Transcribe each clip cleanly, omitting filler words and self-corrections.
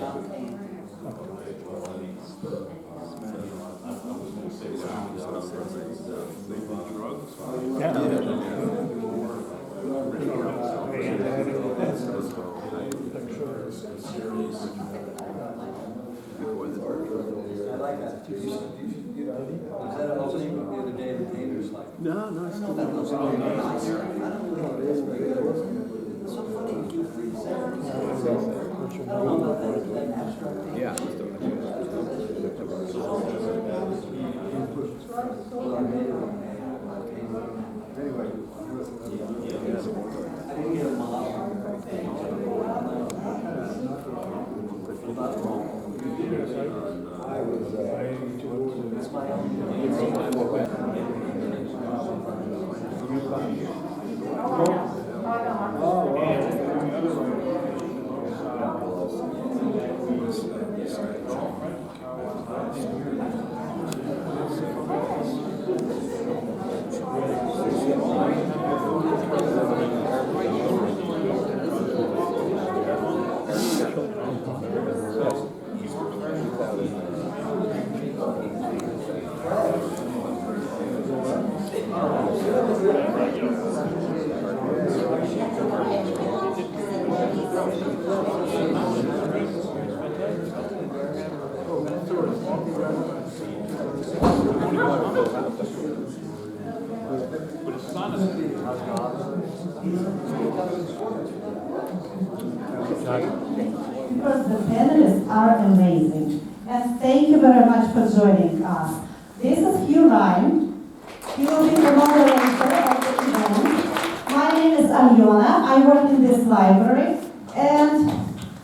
Was that an opening the other day the painters like? No, it's still I don't know what it is, but it's so funny you do free seconds. I don't know about that abstract thing. Yeah. I didn't get a model. It's my Because the panelists are amazing. And thank you very much for joining us. This is Hugh. He will be the moderator of the event. My name is Alyona. I work in this library. And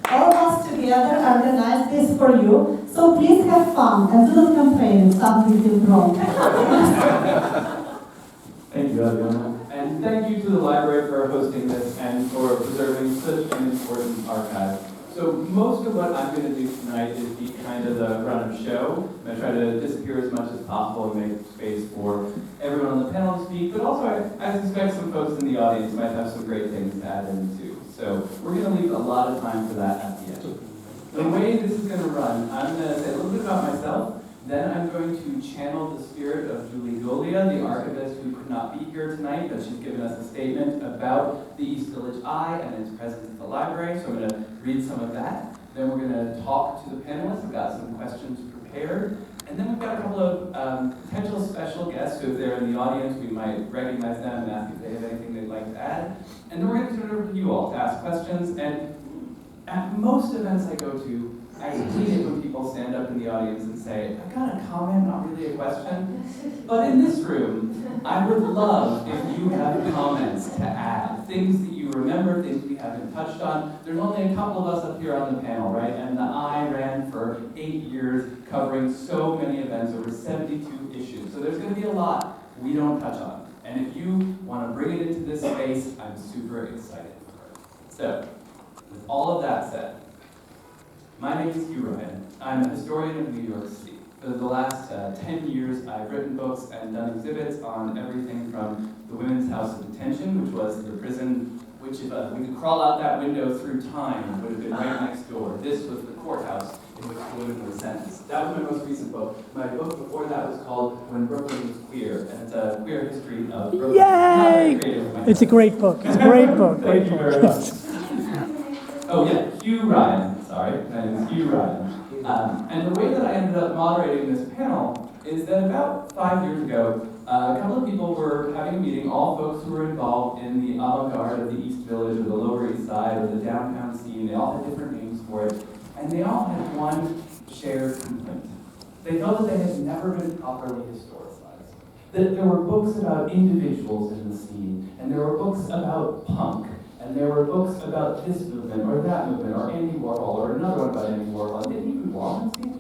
all of us together organized this for you. So please have fun and do not complain if something is wrong. Thank you, Alyona. And thank you to the library for hosting this and for preserving such an important archive. So most of what I'm going to do tonight is be kind of the run of show. I'm going to try to disappear as much as possible and make space for everyone on the panel to speak, but also I suspect some folks in the audience might have some great things to add in too. So we're going to leave a lot of time for that at the end. The way this is going to run, I'm going to say a little bit about myself, then I'm going to channel the spirit of Julie Golia, the archivist who could not be here tonight, but she's given us a statement about the East Village Eye and its presence at the library, so I'm going to read some of that. Then we're going to talk to the panelists. We've got some questions prepared. And then we've got a couple of potential special guests, so if they're in the audience, we might recognize them and ask if they have anything they'd like to add. And then we're going to turn it over to you all to ask questions. And at most events I go to, I hate it when people stand up in the audience and say, I got a comment, not really a question. But in this room, I would love if you have comments to add, things that you remember, things we haven't touched on. There's only a couple of us up here on the panel, right? And the I ran for 8 years, covering so many events, over 72 issues. So there's going to be a lot we don't touch on. And if you want to bring it into this space, I'm super excited for it. So, with all of that said, my name is Hugh. I'm a historian of New York City. For the last 10 years, I've written books and done exhibits on everything from the Women's House of Detention, which was the prison which, if we could crawl out that window through time, would have been right next door. This was the courthouse in which women were sentenced. That was my most recent book. My book before that was called When Brooklyn Was Queer, and it's a queer history of Brooklyn. Yay! It's a great book. It's a great book. Thank you very much. Oh yeah, Hugh Ryan. Sorry, my name is Hugh Ryan. And the way that I ended up moderating this panel is that about 5 years ago, a couple of people were having a meeting, all folks who were involved in the avant-garde of the East Village or the Lower East Side or the downtown scene. They all had different names for it. And they all had one shared complaint. They felt that they had never been properly historicized. That there were books about individuals in the scene, and there were books about punk, and there were books about this movement, or that movement, or Andy Warhol, or another one about Andy Warhol. And didn't even Warhol see?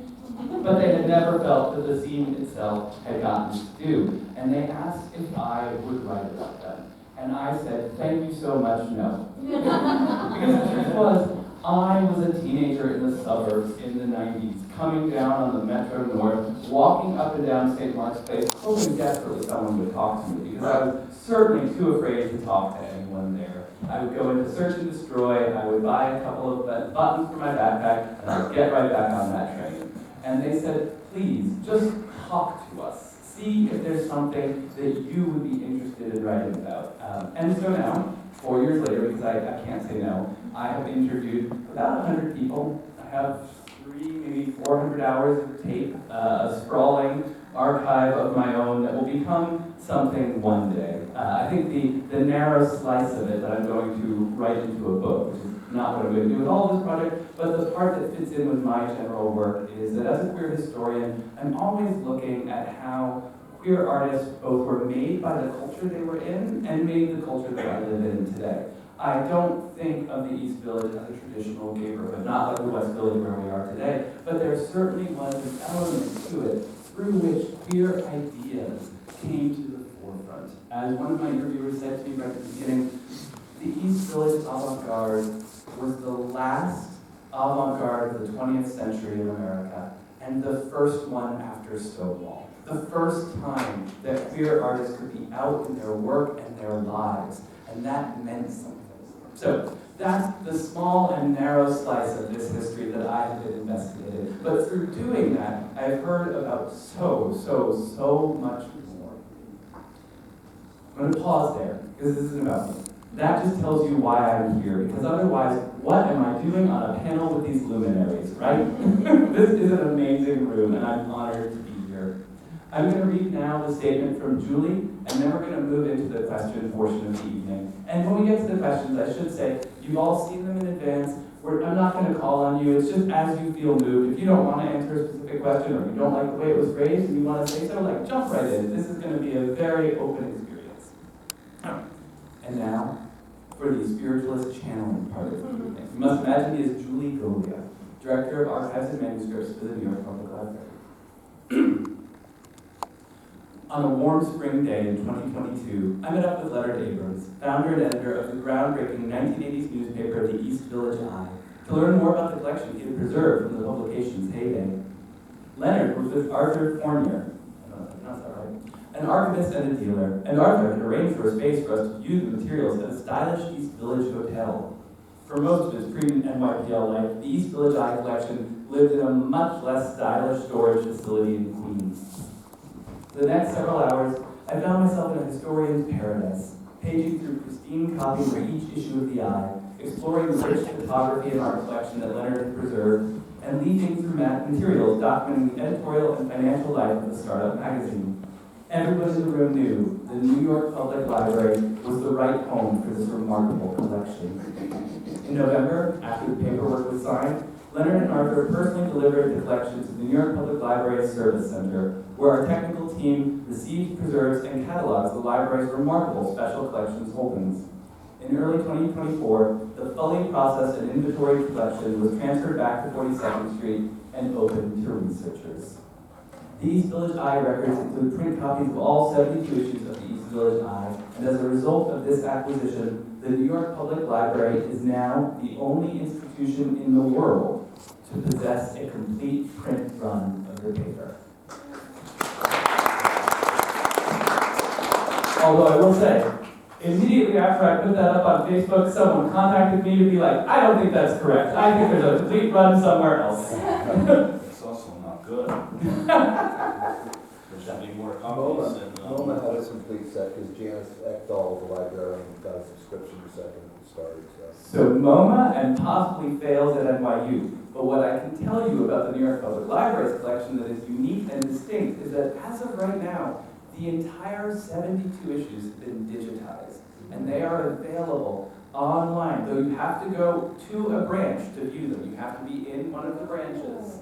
But they had never felt that the scene itself had gotten its due. And they asked if I would write about them. And I said, thank you so much, no. Because the truth was, I was a teenager in the suburbs in the 90s, coming down on the Metro North, walking up and down St. Mark's Place, hoping desperately someone would talk to me, because I was certainly too afraid to talk to anyone there. I would go into search and destroy, I would buy a couple of buttons for my backpack, and I would get right back on that train. And they said, please, just talk to us. See if there's something that you would be interested in writing about. And so now, 4 years later, because I can't say no, I have interviewed about 100 people. I have maybe 400 hours of tape, a sprawling archive of my own that will become something one day. I think the narrow slice of it that I'm going to write into a book, which is not what I'm going to do with all of this project, but the part that fits in with my general work is that as a queer historian, I'm always looking at how queer artists both were made by the culture they were in and made the culture that I live in today. I don't think of the East Village as a traditional gay neighborhood, not like the West Village where we are today, but there certainly was an element to it through which queer ideas came to the forefront. As one of my interviewers said to me right at the beginning, the East Village avant-garde was the last avant-garde of the 20th century in America, and the first one after Stonewall. The first time that queer artists could be out in their work and their lives, and that meant something. So that's the small and narrow slice of this history that I have been investigating. But through doing that, I've heard about so much more. I'm going to pause there, because this isn't about me. That just tells you why I'm here, because otherwise, what am I doing on a panel with these luminaries, right? This is an amazing room, and I'm honored to be here. I'm going to read now the statement from Julie, and then we're going to move into the question portion of the evening. And when we get to the questions, I should say, you've all seen them in advance. I'm not going to call on you. It's just as you feel moved. If you don't want to answer a specific question, or you don't like the way it was phrased, and you want to say so, like, jump right in. This is going to be a very open experience. And now, for the spiritualist channeling part of the evening. You must imagine me as Julie Golia, Director of Archives and Manuscripts for the New York Public Library. On a warm spring day in 2022, I met up with Leonard Abrams, founder and editor of the groundbreaking 1980s newspaper, The East Village Eye, to learn more about the collection he had preserved from the publication's heyday. Leonard was with Arthur Fournier, I don't know if I pronounced that right, an archivist and a dealer, and Arthur had arranged for a space for us to use the materials at a stylish East Village hotel. For most of his pre-NYPL life, the East Village Eye collection lived in a much less stylish storage facility in Queens. For the next several hours, I found myself in a historian's paradise, paging through pristine copies for each issue of the Eye, exploring the rich photography and art collection that Leonard had preserved, and leafing through materials documenting the editorial and financial life of the startup magazine. Everyone in the room knew the New York Public Library was the right home for this remarkable collection. In November, after the paperwork was signed, Leonard and Arthur personally delivered the collection to the New York Public Library Service Center, where our technical team received, preserves, and catalogs the library's remarkable special collections holdings. In early 2024, the fully processed and inventoried collection was transferred back to 42nd Street and opened to researchers. The East Village Eye records include print copies of all 72 issues of the East Village Eye, and as a result of this acquisition, the New York Public Library is now the only institution in the world to possess a complete print run of the paper. Although I will say, immediately after I put that up on Facebook, someone contacted me to be like, I don't think that's correct. I think there's a complete run somewhere else. It's also not good. There should be more copies. Noma had a complete set because Janice Ekdahl, the librarian, got a subscription the second it started. So MoMA and possibly fails at NYU. But what I can tell you about the New York Public Library's collection that is unique and distinct is that as of right now, the entire 72 issues have been digitized, and they are available online, though you have to go to a branch to view them. You have to be in one of the branches.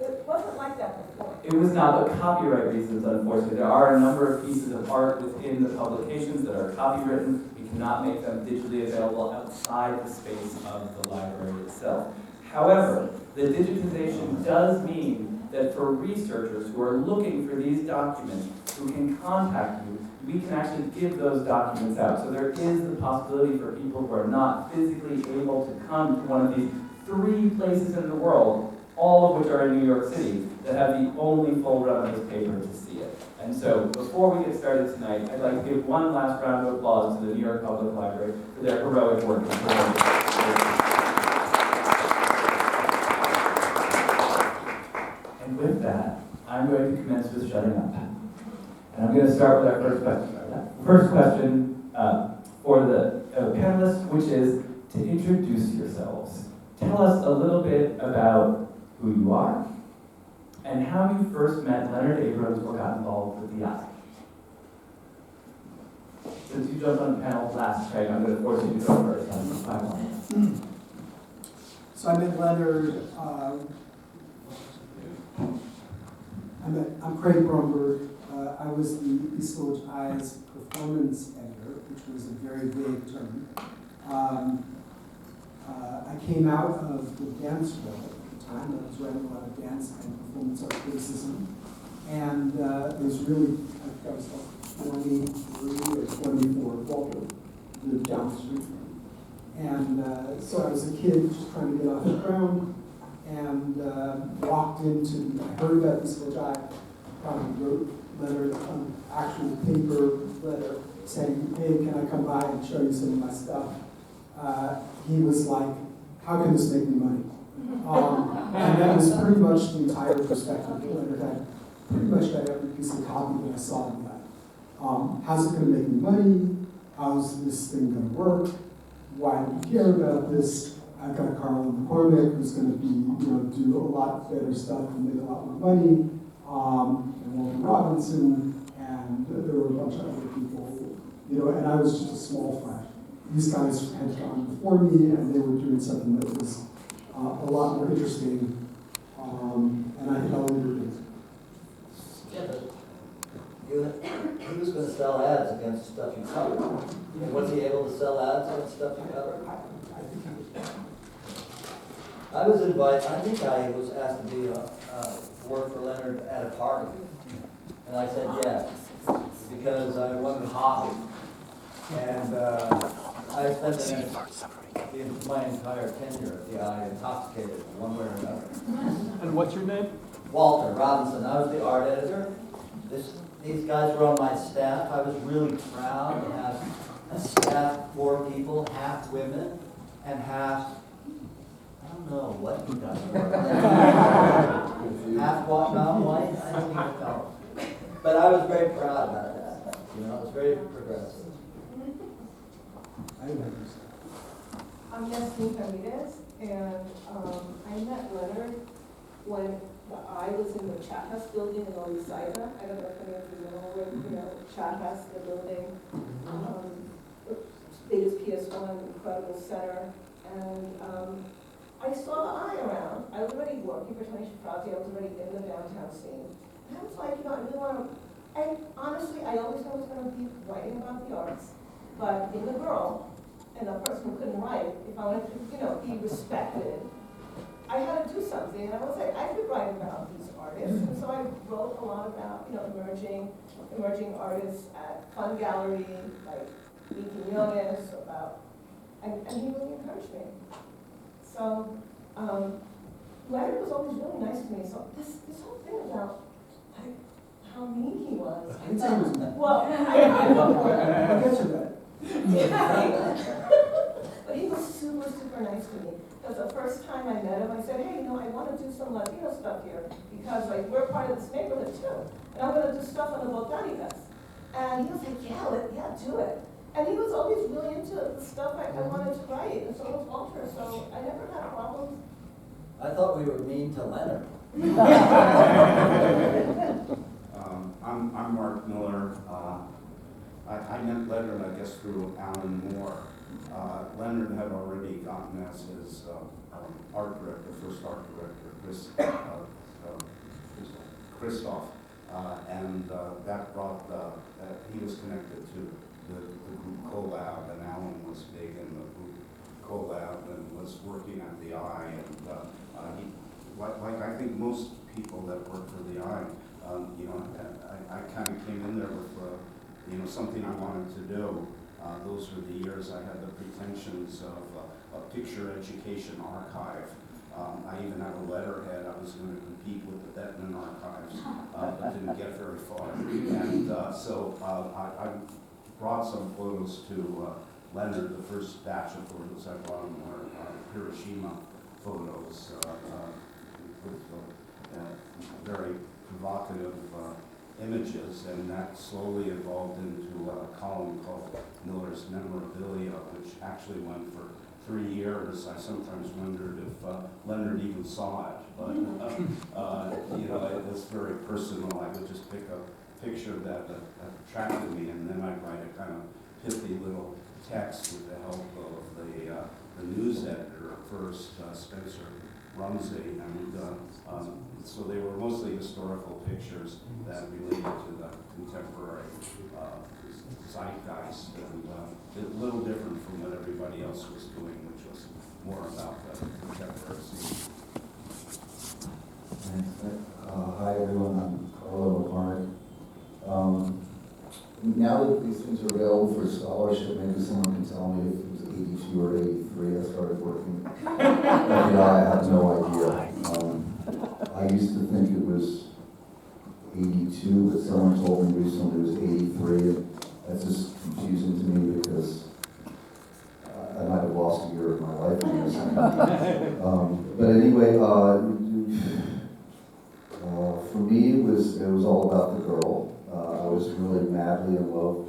It wasn't like that before. It was not, but copyright reasons, unfortunately. There are a number of pieces of art within the publications that are copywritten. We cannot make them digitally available outside the space of the library itself. However, the digitization does mean that for researchers who are looking for these documents, who can contact you, we can actually give those documents out. So there is the possibility for people who are not physically able to come to one of these 3 places in the world, all of which are in New York City, that have the only full run of this paper to see it. And so before we get started tonight, I'd like to give one last round of applause to the New York Public Library for their heroic work. And with that, I'm going to commence with shutting up. And I'm going to start with our first question. First question for the panelists, which is to introduce yourselves. Tell us a little bit about who you are and how you first met Leonard Abrams or got involved with the eye. Since you jumped on the panel last, Craig, I'm going to force you to go first. So I met Leonard, I'm Craig Bromberg. I was the East Village Eye's performance editor, which was a very vague term. I came out of the dance world at the time. I was writing a lot of dance and performance art criticism. And it was really, I think I was like 23 or 24, Walter lived down the street from me. And so I was a kid just trying to get off the ground and walked into, I heard about this Village Eye, probably wrote letter, actual paper letter saying, hey, can I come by and show you some of my stuff? He was like, how can this make me money? And that was pretty much the entire perspective. Leonard had pretty much got every piece of copy that I saw in that. How's it going to make me money? How's this thing going to work? Why do you care about this? I've got Carl McCormick who's going to be, do a lot better stuff and make a lot more money. And Walter Robinson, and there were a bunch of other people, and I was just a small fry. These guys had gone before me, and they were doing something that was a lot more interesting, and I fell into it. Yeah, but he was going to sell ads against stuff you covered. And was he able to sell ads against stuff you covered? I think he was. I was invited, I think I was asked to be work for Leonard at a party. And I said yes, because I wanted hobby. And I spent my entire tenure at the Eye intoxicated one way or another. And what's your name? Walter Robinson, I was the art editor. These guys were on my staff. I was really proud to have a staff, 4 people, half women and half, I don't know what you guys were. Half white, I don't even know. But I was very proud about that. It was very progressive. I didn't understand. I'm Yasmin Ramirez, and I met Leonard when I was in the Chat House building in Lower East Side. I don't know if any of you know where, Chat House, the building, biggest PS1, incredible center, and I saw the Eye around. I was already working for Tony Shafrazi. I was already in the downtown scene. And I was like, I really want to, and honestly, I always knew I was going to be writing about the arts, but being a girl, and a person who couldn't write, if I wanted to, be respected, I had to do something. And I was like, I could write about these artists. And so I wrote a lot about, emerging artists at Fun Gallery, like Nicky Munoz, about, and he really encouraged me. So, Leonard was always really nice to me. So this whole thing about how mean he was. I didn't say he was mean. Well, I'll get to that. But he was super, super nice to me. Because the first time I met him, I said, hey, I want to do some Latino stuff here. Because, we're part of this neighborhood, too. And I'm going to do stuff on the Botanitas. And he was like, yeah, do it. And he was always really into the stuff I wanted to write. And so was Walter. So I never had problems. I thought we were mean to Leonard. I'm Mark Miller. I met Leonard, I guess, through Alan Moore. Leonard had already gotten as his art director, first art director, Christoph, and that brought, he was connected to the group Collab, and Alan was big in the group Collab and was working at the Eye, and he, like I think most people that work for the Eye, I kind of came in there with something I wanted to do. Those were the years I had the pretensions of a picture education archive, I even have a letterhead. I was going to compete with the Bettman Archives, but didn't get very far. And so I brought some photos to Leonard. The first batch of photos I brought him were Hiroshima photos with very provocative images, and that slowly evolved into a column called Miller's Memorabilia, which actually went for 3 years. I sometimes wondered if Leonard even saw it, but you know, it was very personal. I would just pick a picture that attracted me, and then I'd write a kind of pithy little text with the help of the news editor at first, Spencer Rumsey, and so they were mostly historical pictures that related to the contemporary zeitgeist, and a little different from what everybody else was doing, which was more about the contemporary scene. Hi everyone, I'm Carlo McCormick. Now that these things are available for scholarship, maybe someone can tell me if it was 82 or 83 I started working. I have no idea. I used to think it was 82, but someone told me recently it was 83. And that's just confusing to me because I might have lost a year of my life in this. But anyway, for me, it was all about the girl. I was really madly in love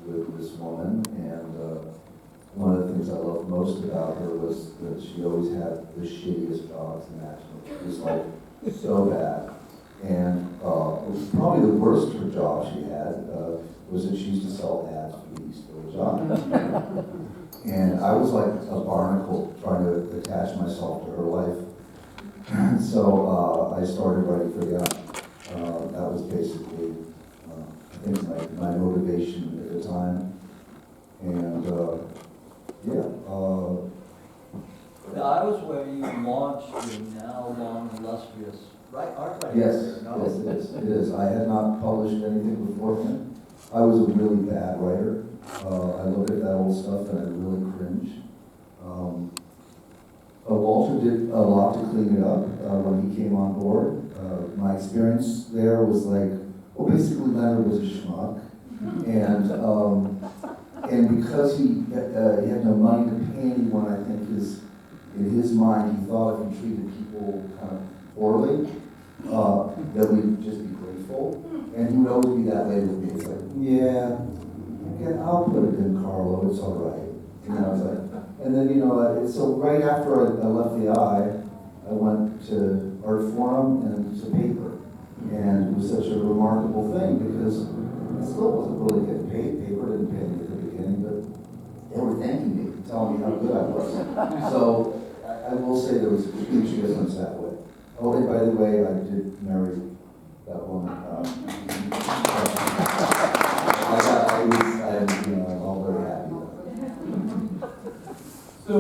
with this woman, and one of the things I loved most about her was that she always had the shittiest jobs imaginable. It was like so bad. And probably the worst her job she had was that she used to sell ads for the East Village Eye. And I was like a barnacle trying to attach myself to her life. So I started writing for them. That was basically, I think, my motivation at the time. And Yeah, I was where you launched your now long illustrious art writing yes, career, no? yes, it is. I had not published anything beforehand. I was a really bad writer. I look at that old stuff and I really cringe. Walter did a lot to clean it up when he came on board. My experience there was like, well, basically Leonard was a schmuck, and because he had no money to pay anyone, I think in his mind he thought if he treated people kind of poorly, that we'd just be grateful, and he would always be that way with me. It's like, yeah, okay, I'll put it in, Carlo. It's all right. You know, it's like, and then so right after I left the Eye, I went to Art Forum and to paper, and it was such a remarkable thing because I still wasn't really getting paid. Paper didn't pay me at the beginning, but they were thanking me, telling me how good I was. So I will say there was a huge difference that way. Oh, and by the way, I did marry that woman. I'm all very happy with it. So,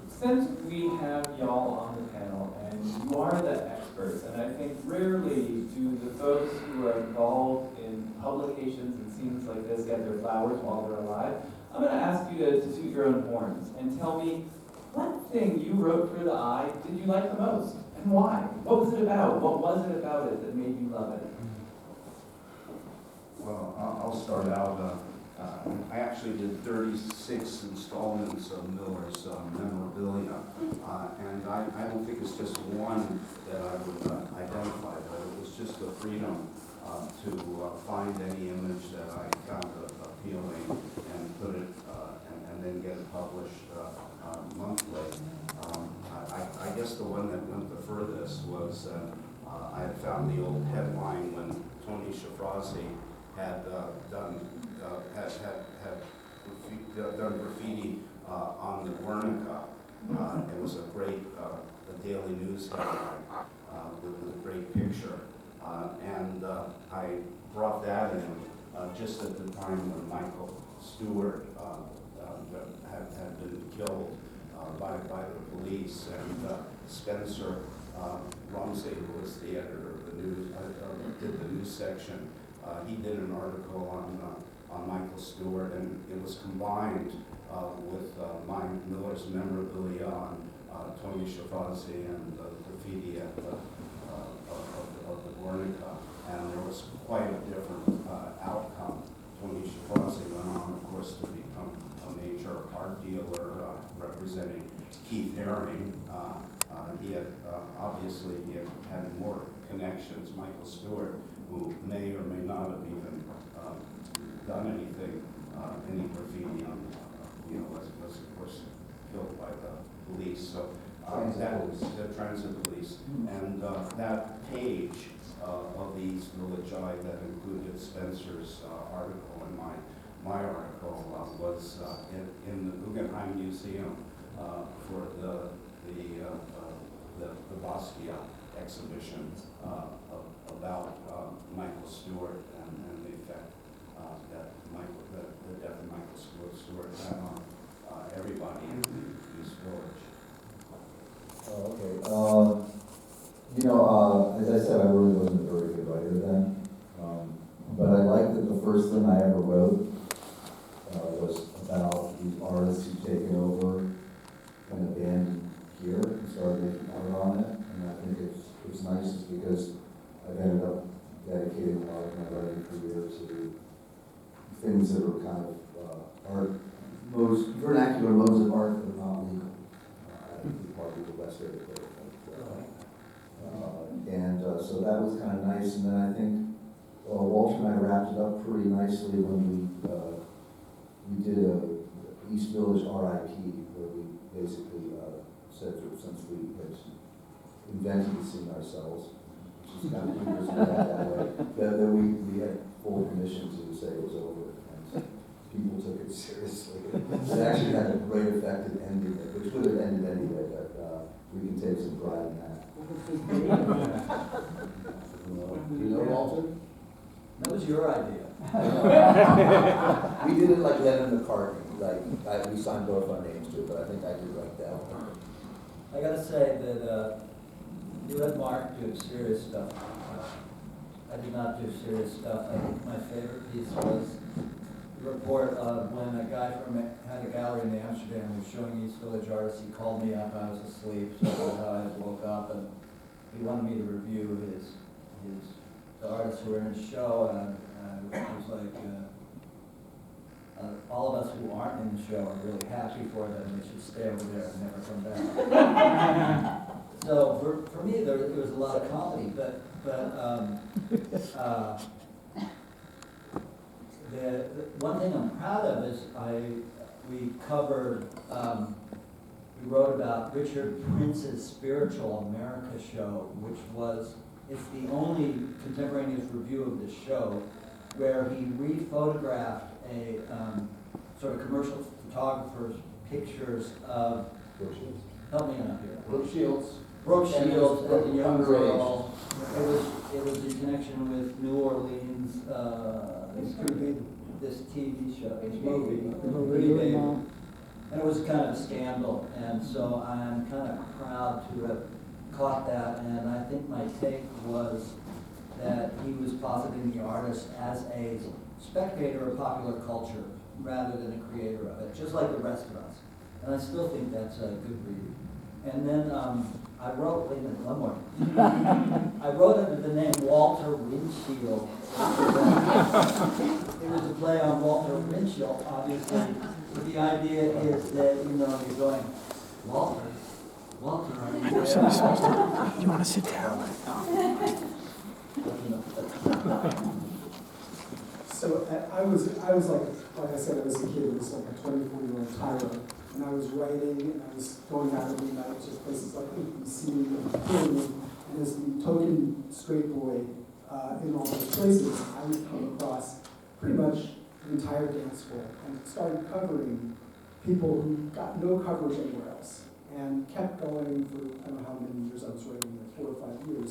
since we have y'all on the panel, and you are the experts, and I think rarely do the folks who are involved in publications and scenes like this get their flowers while they're alive, I'm going to ask you to toot your own horns and tell me what thing you wrote for the Eye did you like the most, and why? What was it about? What was it about it that made you love it? Well, I'll start out. I actually did 36 installments of Miller's memorabilia, and I don't think it's just one that I would identify, but it was just the freedom to find any image that I found appealing and put it, and then get it published monthly. I guess the one that went the furthest was I had found the old headline when Tony Shafrazi had done graffiti on the Guernica. It was a great daily news headline with a great picture. And I brought that in just at the time when Michael Stewart had been killed by the police. And Spencer Rumsey, who was the editor of the news, did the news section. He did an article on Michael Stewart, and it was combined with Miller's memorabilia on Tony Shafrazi and the graffiti at the, of the Guernica, and there was quite a different outcome. Tony Shafrazi went on, of course, to become a major art dealer representing Keith Haring. He had, obviously, he had more connections. Michael Stewart, who may or may not have even done anything, any graffiti on, was of course killed by the police. So that was the transit police. And that page of the East Village Eye that included Spencer's article and my article was in the Guggenheim Museum for the Basquiat exhibition about Michael Stewart and the effect that the death of Michael Stewart had on everybody in the East Village. Oh, okay. As I said, I really wasn't a very good writer then. But I liked that the first thing I ever wrote was about these artists who've taken over an abandoned pier and started making art on it. And I think it's nice just because I've ended up dedicating a lot of my writing career to things that are kind of art, vernacular modes of art that are not legal. I think probably the best way to put it. So that was kind of nice. And then I think Walter and I wrapped it up pretty nicely when we did a East Village RIP, where we basically said that since we had invented the scene ourselves, which is kind of humorous that way, that we had full permission to say it was over. And people took it seriously. It actually had a great effect at ending it, which would have ended anyway, but we can take some pride in that. You know, Walter? That was your idea. We did it like Lennon McCartney. We signed both our names to it, but I think I did like that one. I gotta say that you had Mark do serious stuff. I did not do serious stuff. I think my favorite piece was the report of when a guy had a gallery in Amsterdam who was showing East Village artists. He called me up, I was asleep, so I woke up, and he wanted me to review the artists who were in his show, and it was like, all of us who aren't in the show are really happy for them. They should stay over there and never come back. So for me, there was a lot of comedy, but the one thing I'm proud of is we covered, we wrote about Richard Prince's Spiritual America show, which it's the only contemporaneous review of the show where he rephotographed a sort of commercial photographer's pictures of, help me out here. Brooke Shields. Brooke Shields as a young girl. It was in connection with New Orleans, this TV show, this movie, Pretty Baby. And it was kind of a scandal, and so I'm kind of proud to have caught that, and I think my take was that he was positing the artist as a spectator of popular culture rather than a creator of it, just like the rest of us. And I still think that's a good read. And then I wrote, wait a minute, one more. I wrote under the name Walter Windshield. It was a play on Walter Windshield, obviously. But the idea is that, you're going, Walter, are you there? You want to sit down? So I was like I said, I was a kid. It was like a 24-year-old tyro, and I was writing, and I was going out every night to places like ABC and Film, and as the token straight boy in all those places, I would come across pretty much the entire dance floor and started covering people who got no coverage anywhere else, and kept going for I don't know how many years I was writing, like 4 or 5 years,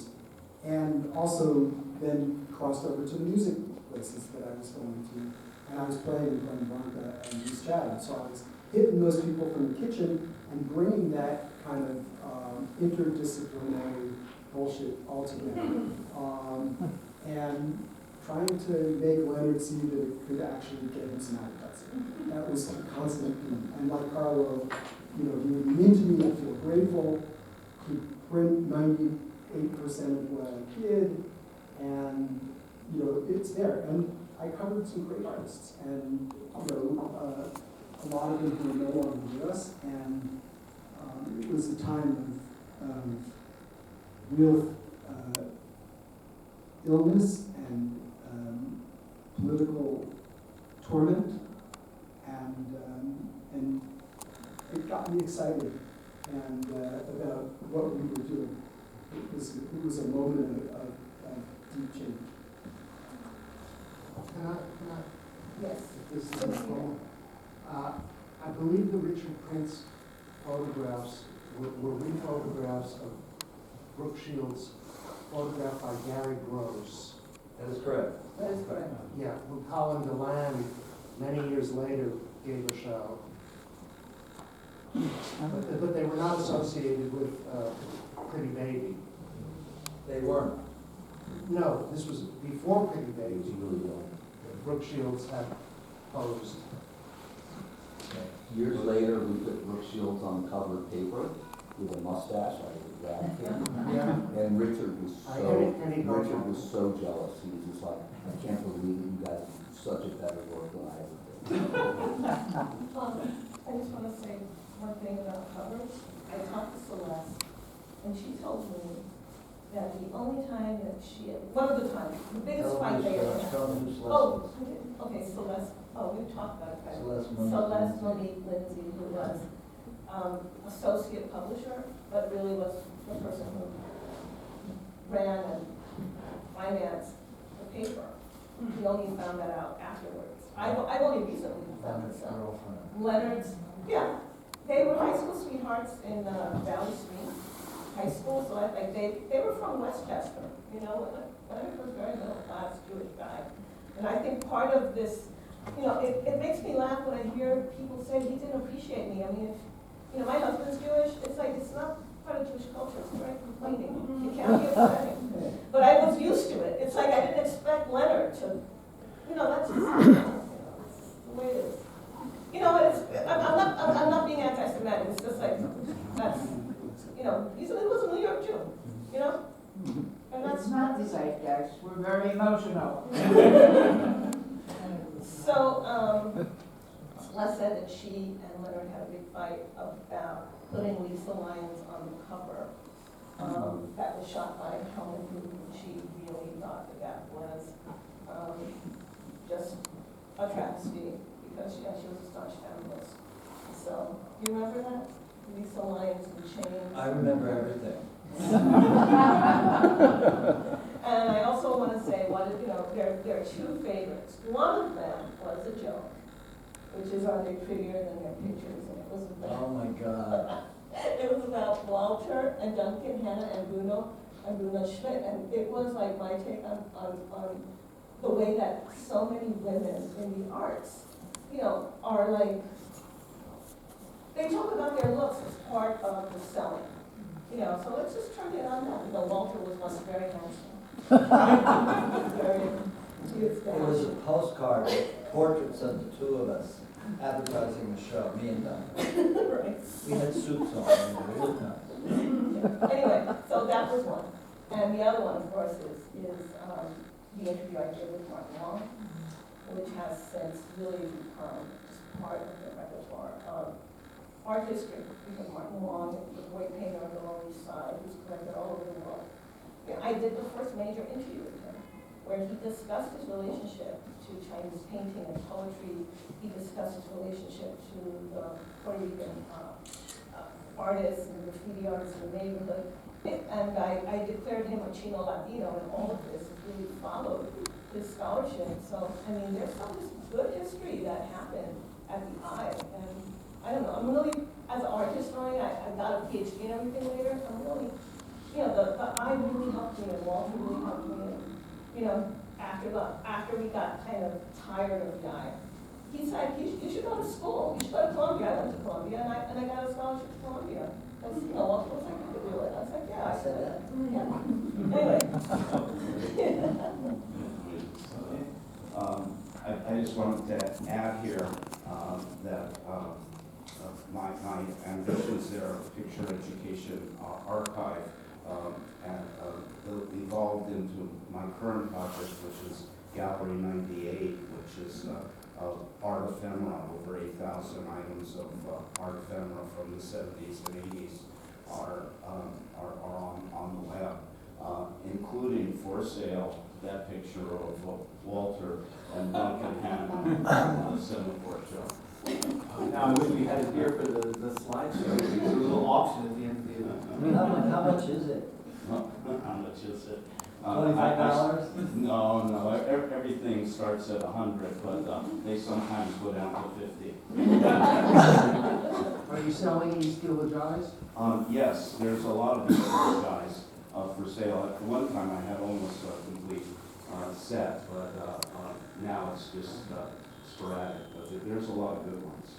and also then crossed over to the music places that I was going to, and I was playing with Glenn Blanca and Bruce Chad, so I was hitting those people from the kitchen and bringing that kind of interdisciplinary bullshit all together, and trying to make Leonard see that it could actually get him some advertising. That was a constant theme. And like Carlo, you know, he would mean to me, I feel grateful. He print 98% of what I did, and, you know, it's there. And I covered some great artists, and, you know, a lot of them who are no longer with us, and it was a time of real illness and political torment, and it got me excited and about what we were doing. It was a moment of deep change. Can I, Yes. if this is my phone? I believe the Richard Prince photographs were rephotographs of Brooke Shields, photographed by Gary Gross. That is correct. That is correct. Yeah, who Colin DeLand, many years later, gave a show. But they were not associated with Pretty Baby. They weren't. No, this was before Pretty Baby. Brooke Shields had posed. Years later, we put Brooke Shields on the cover of paper with a mustache, like a Yeah. And Richard was I so, had it Richard was so jealous. He was just like, I can't believe that you guys do such a better work than I ever did. I just want to say one thing about covers. I talked to Celeste, and she told me that the only time that one of the times, the biggest fight they ever had. Tell me who Celeste Oh, is. okay, Celeste, we've talked about it. Celeste Monique Lindsay, who was associate publisher, but really was the person who ran and financed the paper. We only found that out afterwards. I only recently found this out. Leonard's, yeah, they were high school sweethearts in Valley Stream High School, so they were from Westchester, you know, Leonard was a very middle class Jewish guy. And I think part of this, you know, it makes me laugh when I hear people say he didn't appreciate me. I mean, if, you know, my husband's Jewish, it's like, it's not part of Jewish culture, it's very complaining. It can't be upsetting. But I was used to it. It's like I didn't expect Leonard to, you know, that's just, you know, it's the way it is. You know, but I'm not being anti-Semitic, it's just like, that's, you know, he was a New York Jew, you know? And that's not the zeitgeist, we're very emotional. So, Celeste said that she and Leonard had a big fight about putting Lisa Lyons on the cover. That was shot by Helen Newton. She really thought that was just a travesty because she was a staunch feminist. So, do you remember that? Lisa Lyons in chains. I remember everything. And I also want to say, you know, there are two favorites. One of them was a joke, which is, are they prettier than their pictures? And it was about, Oh my God. it was about Walter and Duncan, Hannah and Bruno Schmidt, and it was like my take on the way that so many women in the arts, you know, are like, they talk about their looks as part of the selling. You know, so let's just turn it on that. You know, Walter was once very handsome. It was a postcard, portraits of the two of us advertising the show, me and Duncan. Right. We had suits on, it was nice. Anyway, so that was one. And the other one, of course, is the interview I did with Martin Long, which has since really become just part of the repertoire of art history, because Martin Long is a great painter on the Lower East Side, who's collected all over the world. And I did the first major interview with him, where he discussed his relationship to Chinese painting and poetry. He discussed his relationship to the Puerto Rican artists and graffiti artists in the neighborhood. And I declared him a Chino Latino, and all of this has really followed his scholarship. So, I mean, there's some good history that happened at the Eye. And I don't know, I'm really, as an art historian, I got a PhD and everything later, so I'm really, you know, the Eye really helped me, and Walter really helped me. And, you know, after we got kind of tired of the Eye, he said, you should go to school. You should go to Columbia. I went to Columbia, and I got a scholarship to Columbia. Because, you know, Walter was like, you could do it. I was like, yeah, I said that. Yeah. I just wanted to add here that my ambitions there, Picture Education Archive, and evolved into my current project, which is Gallery 98, which is art ephemera. Over 8,000 items of art ephemera from the 70s and 80s are on the web, including for sale that picture of Walter and Duncan Hannon on the Semaphore show. Now, I wish we had it here for the slideshow. There's a little auction at the end of the event. How much is it? How much is it? $25? No, everything starts at 100, but they sometimes go down to 50. Are you selling any steel jars? Yes, there's a lot of these guys for sale. At one time, I had almost a complete set, but now it's just sporadic. But there's a lot of good ones.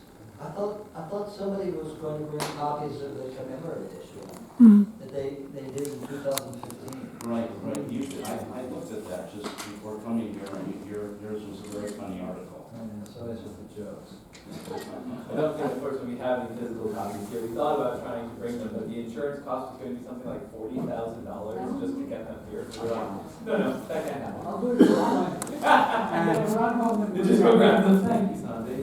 I thought somebody was going to bring copies of the commemorative issue that they did in 2015. Right. I looked at that just before coming here, and yours was a very funny article. So it's with the jokes. I don't think, of course, we have any physical copies here. We thought about trying to bring them, but the insurance cost was going to be something like $40,000 just to get them here. So, no, that can't happen. I'll do it online. And just go grab them. Thank you, Sandy.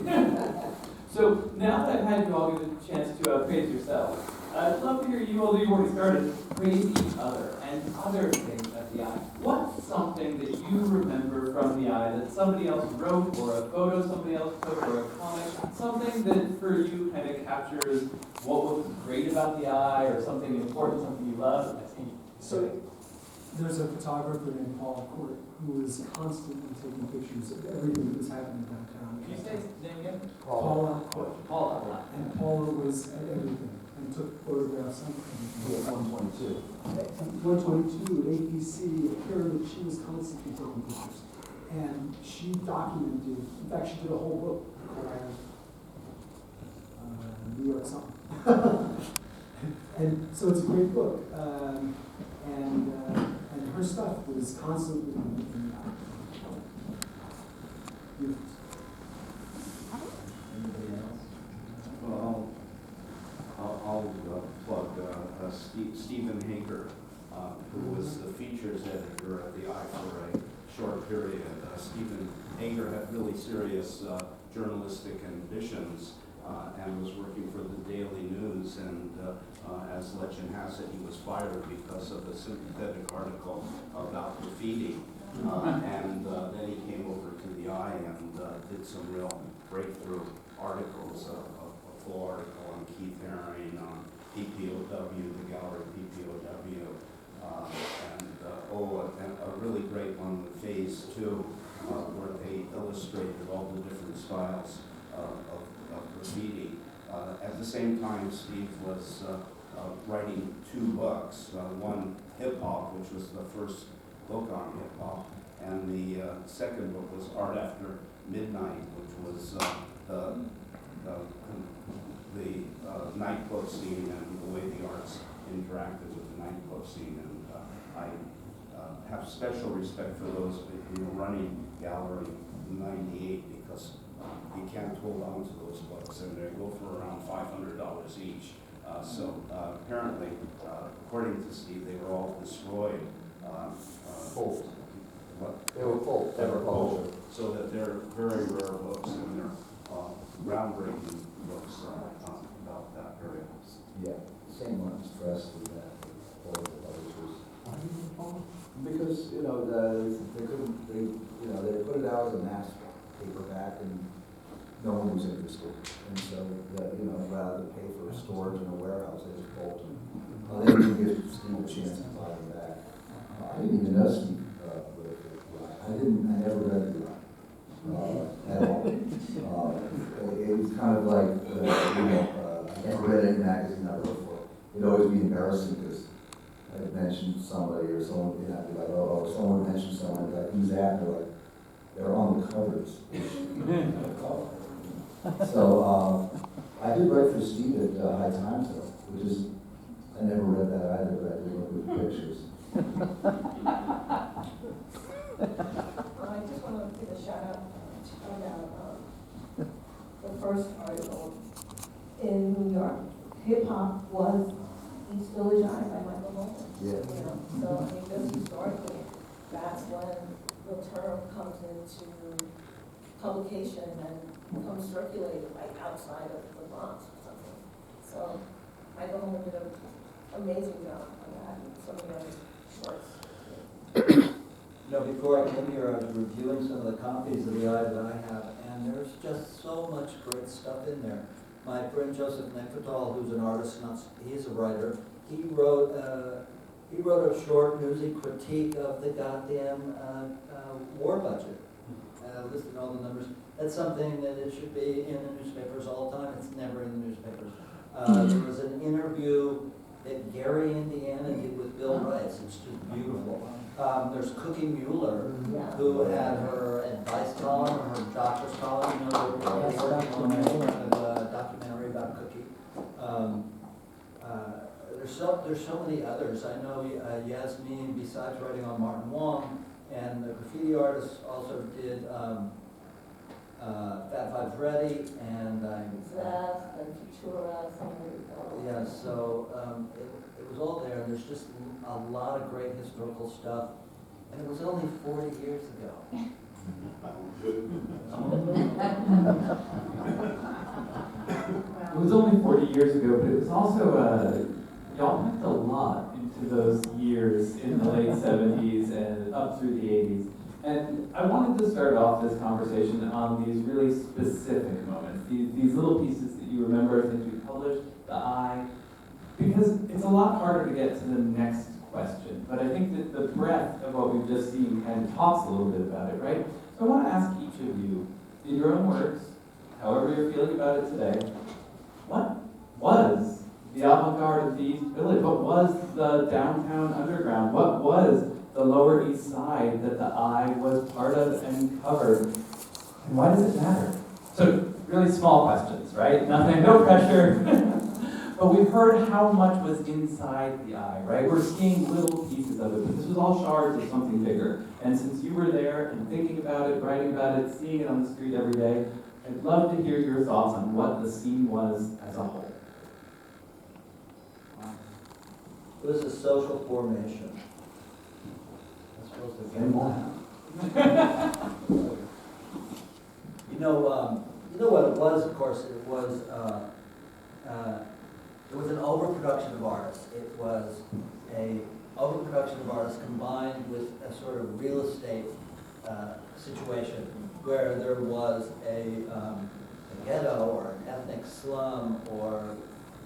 So now that I've had you all get a chance to praise yourselves, I'd love to hear you, although you already started, praise each other and other things at the eye. What's something that you remember from the eye that somebody else wrote, or a photo somebody else took, or a comic, something that for you kind of captures what was great about the eye, or something important, something you love? So there's a photographer named Paula Court who is constantly taking pictures of everything that was happening downtown. Can you say his name again? Paula Court. Paula. And Paula was at everything and took photographs of everything. 122, APC, a pyramid, she was constantly taking pictures. And she documented, in fact, she did a whole book called New York something. And so it's a great book. And her stuff was constantly in Anybody else? Well, I'll plug Stephen Hager, who was the features editor at the Eye for a short period. Stephen Hager had really serious journalistic ambitions and was working for the Daily News, and as legend has it, he was fired because of a sympathetic article about graffiti. And then he came over to the Eye and did some real breakthrough articles, a full article on Keith Haring, on PPOW, the gallery PPOW, and a really great one with Phase 2, where they illustrated all the different styles of graffiti. At the same time, Steve was writing 2 books, one hip-hop, which was the first book on hip-hop, and the second book was Art After Midnight, which was the nightclub scene and the way the arts interacted with the nightclub scene. And I have special respect for those who are running Gallery 98 because you can't hold on to those books, and they go for around $500 each. So apparently, according to Steve, they were all destroyed. Full. What? They were full. They were full. So that they're very rare books, and they're groundbreaking books about that period. Yeah, same one, stress with that, all the publishers. Because, they couldn't, they put it out as a mass paperback and no one was interested. And so, rather than pay for storage in a warehouse, they just pulled them. They didn't give Steve a chance to buy them back. I didn't even know Steve, I never read the at all. It was kind of like, I never read any magazine I wrote for. It'd always be embarrassing because I'd mention somebody or someone, I'd be like, oh, someone mentioned someone, like, who's that? They're like, they're on the covers. So, I did write for Steve at High Times, though, which is, I never read that either, but I did look at the pictures. I just want to give a shout out about the first article in York, hip hop was East Village Eye by Michael Bolton. Yeah. You know, so I mean, just historically, that's when the term comes into publication and becomes circulated like outside of the Bronx or something. So Michael Bolton did an amazing job on that and some of the other shorts. You know, before I came here, I was reviewing some of the copies of the eye that I have, and there's just so much great stuff in there. My friend Joseph Nekvatal, who's an artist, he's a writer, he wrote a short newsy critique of the goddamn war budget, listed all the numbers. That's something that it should be in the newspapers all the time. It's never in the newspapers. There was an interview that Gary, Indiana, did with Bill Rice. It's just beautiful. There's Cookie Mueller, who had her advice column, or her doctor's column, you know, the documentary about Cookie. There's so many others. I know Yasmin, besides writing on Martin Wong, and the graffiti artist also did Fat Five Freddy and Zest and Futura, some of the yeah, so it was all there, and there's just a lot of great historical stuff, and it was only 40 years ago. It was only 40 years ago, but it was also, y'all packed a lot into those years in the late 70s and up through the 80s. And I wanted to start off this conversation on these really specific moments, these little pieces that you remember, things we published, the eye, because it's a lot harder to get to the next question. But I think that the breadth of what we've just seen kind of talks a little bit about it, right? So I want to ask each of you, in your own words, however you're feeling about it today, what was the avant-garde of the East Village? What was the downtown underground? What was the Lower East Side that the eye was part of and covered? And why does it matter? So really small questions, right? Nothing, no pressure. But we've heard how much was inside the eye, right? We're seeing little pieces of it, but this was all shards of something bigger. And since you were there and thinking about it, writing about it, seeing it on the street every day, I'd love to hear your thoughts on what the scene was as a whole. It was a social formation. I'm supposed to get more. You know what it was, of course, it was an overproduction of artists. It was a overproduction of artists combined with a sort of real estate situation where there was a ghetto or an ethnic slum or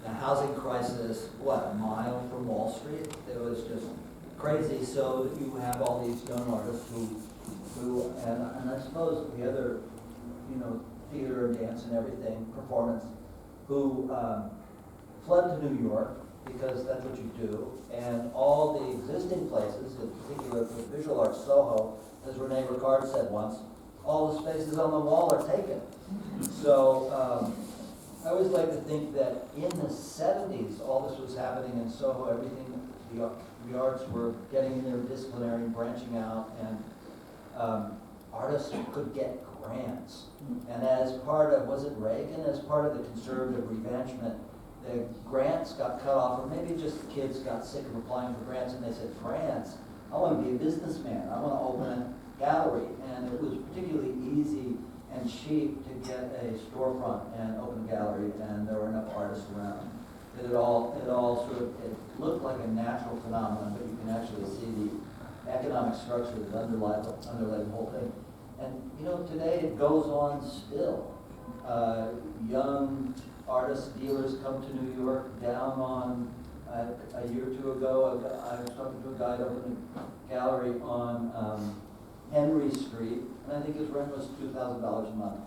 a housing crisis, a mile from Wall Street. It was just crazy. So that you have all these young artists who and I suppose the other, theater and dance and everything, performance, who fled to New York because that's what you do, and all the existing places, in particular the visual arts Soho, as Rene Ricard said once, all the spaces on the wall are taken. So I always like to think that in the 70s, all this was happening in Soho, everything, the arts were getting interdisciplinary, branching out, and artists could get grants. And as part of, was it Reagan, as part of the conservative retrenchment, the grants got cut off, or maybe just the kids got sick of applying for grants and they said, grants, I want to be a businessman, I want to open a gallery. And it was particularly easy and cheap to get a storefront and open a gallery, and there were enough artists around. It all sort of, it looked like a natural phenomenon, but you can actually see the economic structure that underlay the whole thing. And today it goes on still. Young artists, dealers come to New York. Down on, a year or two ago, I was talking to a guy that opened a gallery on Henry Street, and I think his rent was $2,000 a month,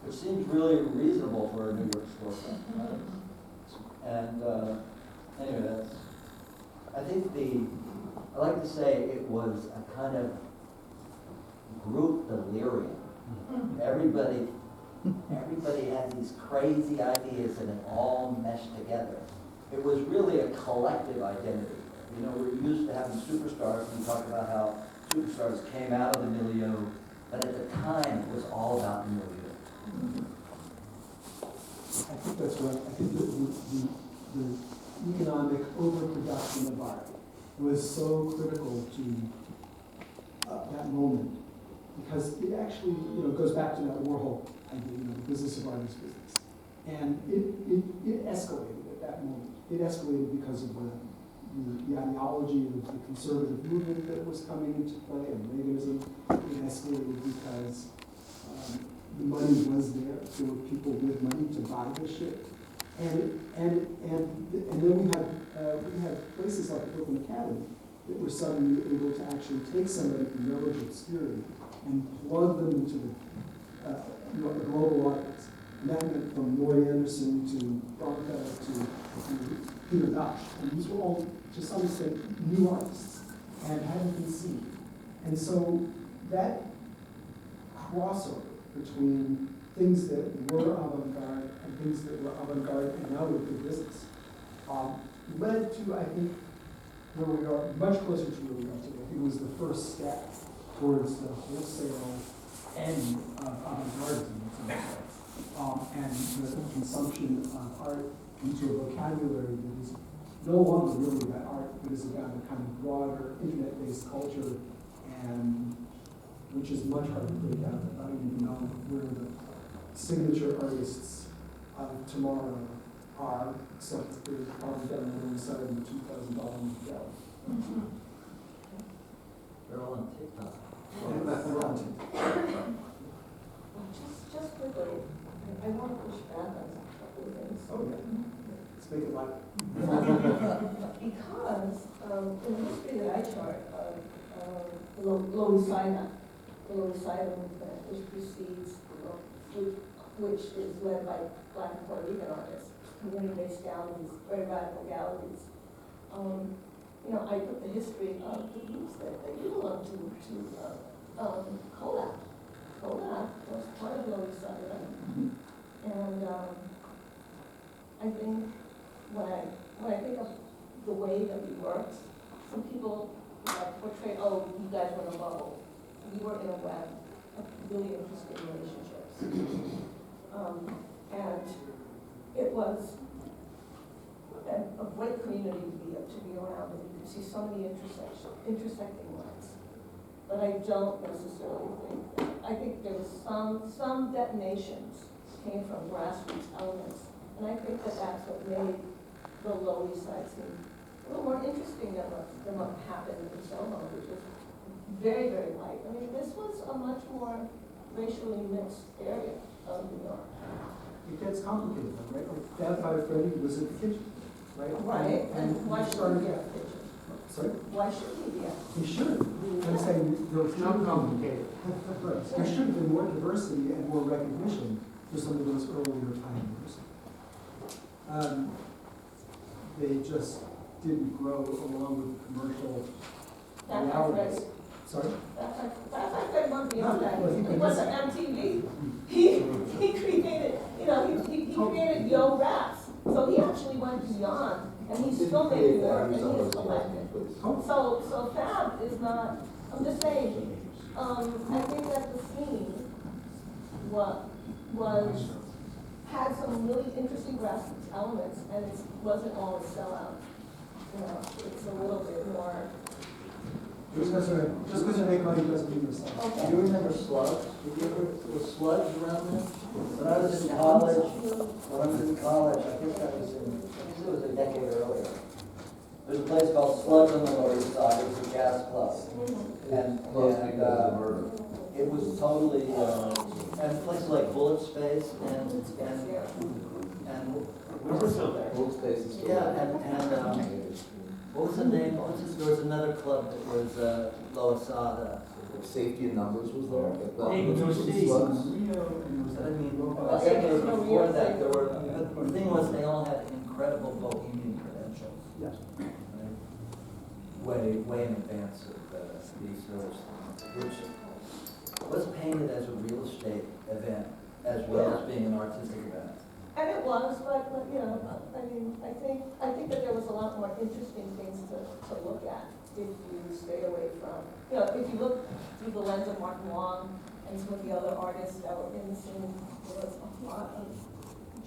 which seems really reasonable for a New York storefront. And anyway, I like to say it was a kind of group delirium. Everybody had these crazy ideas and it all meshed together. It was really a collective identity. We're used to having superstars, and we talk about how superstars came out of the milieu, but at the time it was all about the milieu. I think that's right. I think that the economic overproduction of art was so critical to that moment, because it actually, goes back to that Warhol idea, the business of art is business. And it escalated at that moment. It escalated because of the ideology of the conservative movement that was coming into play and Reaganism. It escalated because the money was there. There were people with money to buy this shit. And then we had places like the Brooklyn Academy that were suddenly able to actually take somebody from village obscurity and plug them into the global audience. And that meant from Roy Anderson to Bronca to Peter Dosh. And these were all, to some extent, new artists and hadn't been seen. And so that crossover between things that were avant-garde and things that were avant-garde and now were good business led to, I think, where we are, much closer to where we are today. I think it was the first step towards the wholesale end of avant-gardism in some sense, and the consumption of art into a vocabulary that is no longer really about art, but is about a kind of broader internet-based culture, and which is much harder to break out. I don't even know where the signature artists of tomorrow are, except that they're probably down the other side of the $2,000 gallon. They're all on TikTok. Just quickly, I want to push back on a couple of things. Oh, yeah. Let's make it light. Because in the history that I chart of the Lowisida movement, which precedes, which is led by Black and Puerto Rican artists, community-based galleries, very radical galleries. I put the history of the groups that you belong to COLAB. COLAB was part of Lowisida. And I think when I think of the way that we worked, some people portray, oh, you guys were in a bubble. We were in a web of really interesting relationships. And it was a great community to be around, and you could see so many intersecting lines. But I don't necessarily think that. I think there was some detonations came from grassroots elements, and I think that that's what made the Lower East Side seem a little more interesting than what happened in Soho, which was very, very light. I mean, this was a much more racially mixed area of New York. It gets complicated, right? Like Bad Five Freddy was in the kitchen, right? Right, and why shouldn't he be at the kitchen? Sorry? Why should he be at the He should. I'm saying there was not complicated. Right. There should have been more diversity and more recognition for some of those earlier pioneers. They just didn't grow along with the commercial realities. Sorry? That's like one beyond that. Well, It wasn't MTV. He created, he created Yo Raps. So he actually went beyond, and he's still making work, and he's collected. So Fab is not, I'm just saying, I think that the scene had some really interesting grassroots elements, and it wasn't all a sellout. It's a little bit more. Just because you make money doesn't mean you're selling. Okay. Do you remember Slugs? Was Slugs around there? When I was in college, I think it was a decade earlier. There's a place called Slugs on the Lower East Side. It was a jazz club. And it was totally, and places like Bullet Space and where was it? Bullet Space is still Yeah, there. and what was the name? There was another club that was Lowisada. Safety in Numbers was there. Slugs. But I mean, before that, the thing was they all had incredible bohemian credentials. Yes. Way in advance of these others, which was painted as a real estate event as well as being an artistic event. And it was, but I mean, I think that there was a lot more interesting things to look at if you stay away from, if you look through the lens of Martin Wong and some of the other artists that were in the scene, there was a lot of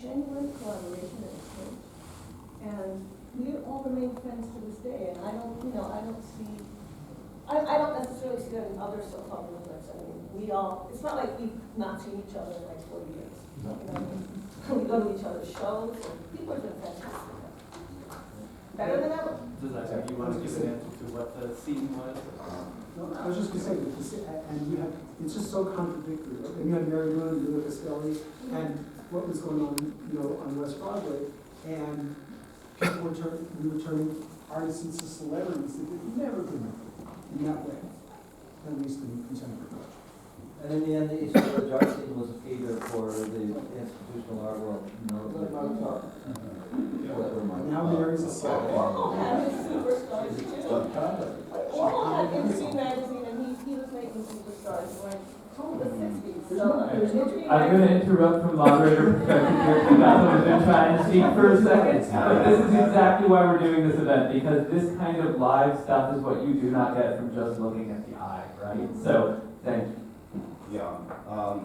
genuine collaboration and exchange. And we all remain friends to this day, and I don't see, I don't necessarily see that in other so-called movements. I mean, it's not like we've not seen each other in like 40 years. You know what I mean? We go to each other's shows, and people have been fantastic. Better than ever. Does that, you want to give an answer to what the scene was? No, I was just gonna say, and you have, it's just so contradictory. Right? And you had Mary Lou, you look at Skelly, and what was going on, on West Broadway, and people were turning artists into celebrities that had never been in that way, at least in contemporary culture. And in the end, the East Village art scene was a feeder for the institutional art world. Now Mary's a celebrity. All had his superstars too. All had Insane magazine, and he was making superstars like the 60s. So I'm going to interrupt from moderator perspective here because I've been trying to speak for a second. But this is exactly why we're doing this event, because this kind of live stuff is what you do not get from just looking at the eye, right? So, thank you. Yeah, I'll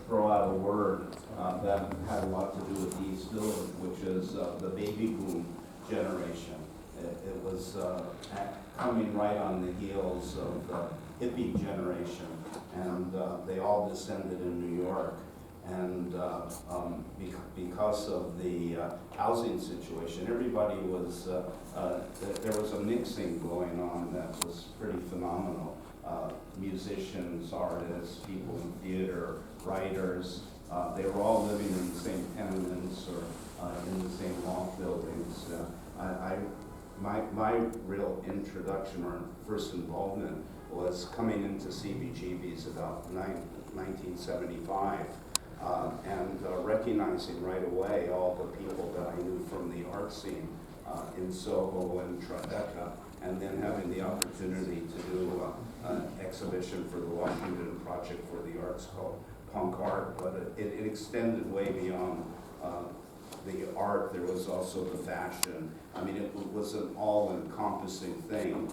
throw out a word that had a lot to do with the East Village, which is the baby boom generation. It was coming right on the heels of the hippie generation, and they all descended in New York. And because of the housing situation, everybody was, there was a mixing going on that was pretty phenomenal. Musicians, artists, people in theater, writers, they were all living in the same tenements or in the same loft buildings. My real introduction or first involvement was coming into CBGB's about 1975 and recognizing right away all the people that I knew from the art scene in Soho and Tribeca, and then having the opportunity to do an exhibition for the Washington Project for the Arts called Punk Art, but it extended way beyond the art. There was also the fashion. I mean, it was an all-encompassing thing.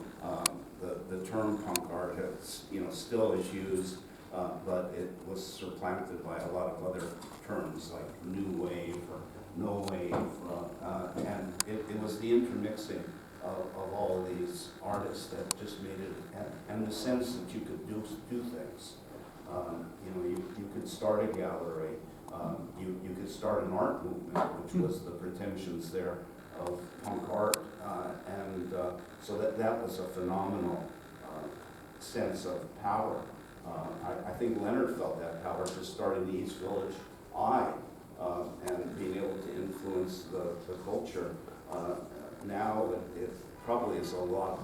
The term punk art has, still is used, but it was supplanted by a lot of other terms like new wave or no wave, and it was the intermixing of all of these artists that just made it, and the sense that you could do things. You could start a gallery, you could start an art movement, which was the pretensions there of punk art, and so that was a phenomenal sense of power. I think Leonard felt that power just starting the East Village Eye, and being able to influence the culture. Now it probably is a lot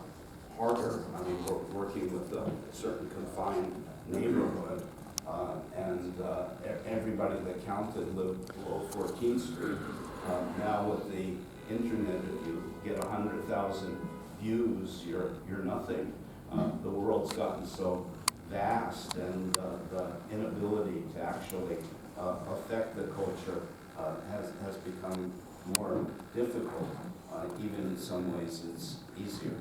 harder. I mean, we're working with a certain confined neighborhood, and everybody that counted lived below 14th Street. Now with the internet, if you get 100,000 views, you're nothing. The world's gotten so vast, and the inability to actually affect the culture has become more difficult. Even in some ways, it's easier.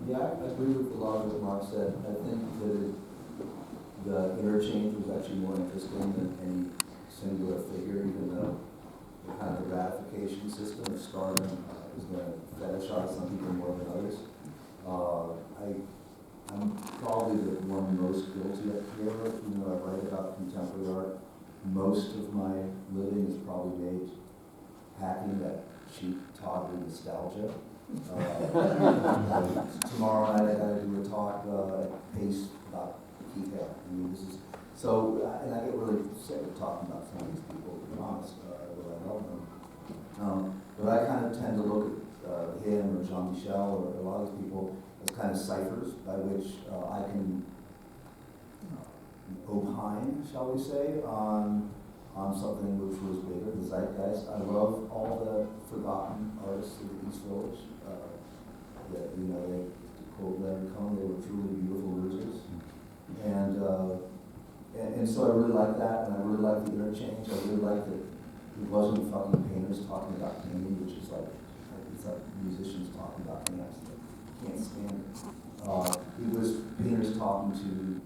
Yeah, I agree with a lot of what Mark said. I think that the interchange was actually more interesting than any singular figure, even though the kind of ratification system of stardom is going to fetishize some people more than others. I'm probably the one most guilty up here. I write about contemporary art. Most of my living is probably made hacking that cheap, tawdry nostalgia. Tomorrow night I got to do a talk at Pace about Keith Haring. I mean, this is so, and I get really sick of talking about some of these people, to be honest, but I love them. But I kind of tend to look at him or Jean-Michel or a lot of these people as kind of ciphers by which I can opine, shall we say, on something which was bigger, the zeitgeist. I love all the forgotten artists of the East Village. That they, to quote Leonard Cohen, they were truly beautiful losers. And so I really like that, and I really like the interchange. I really like that it wasn't fucking painters talking about painting, which is like it's like musicians talking about paintings. I can't stand it. It was painters talking to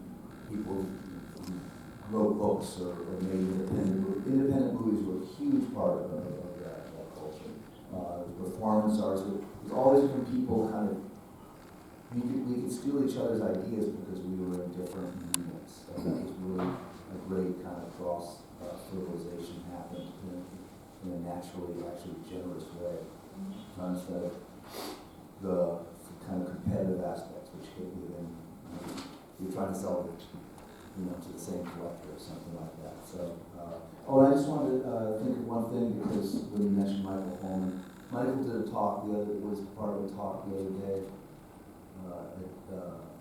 people who wrote books or made independent movies were a huge part of that culture. Performance arts, it was always when people kind of, we could steal each other's ideas because we were in different units. And that was really a great kind of cross fertilization happened in a naturally, actually generous way. Instead of the kind of competitive aspects which hit within, you're trying to sell it, to the same collector or something like that. So, I just wanted to think of one thing because when you mentioned Michael Holman, Michael did a talk it was part of a talk the other day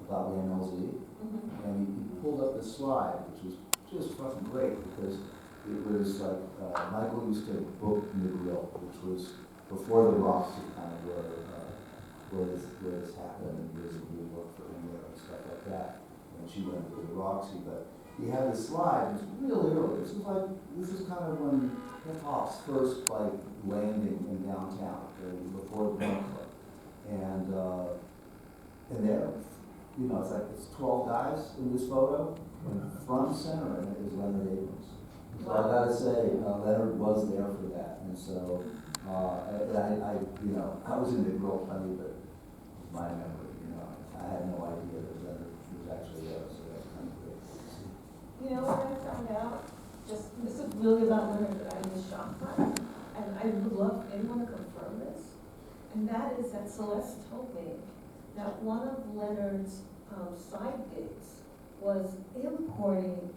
about the MLZ, and he pulled up this slide, which was just fucking great because it was like Michael used to book the Grill, which was before the Roxy kind of where this happened, and years ago we worked for him there and stuff like that. And she went to the Roxy, but he had this slide, it was really early. This is kind of when hip hop's first landing in downtown, before the punk club. And there, it's 12 guys in this photo, and front and center is Leonard Abrams. So I gotta say, Leonard was there for that, and so I was in the Grill plenty, but my memory, I had no idea that Leonard was actually there, so that's kind of great. What I found out, this is really about Leonard that I was shocked by, and I would love anyone to confirm this, and that is that Celeste told me that one of Leonard's side gigs was importing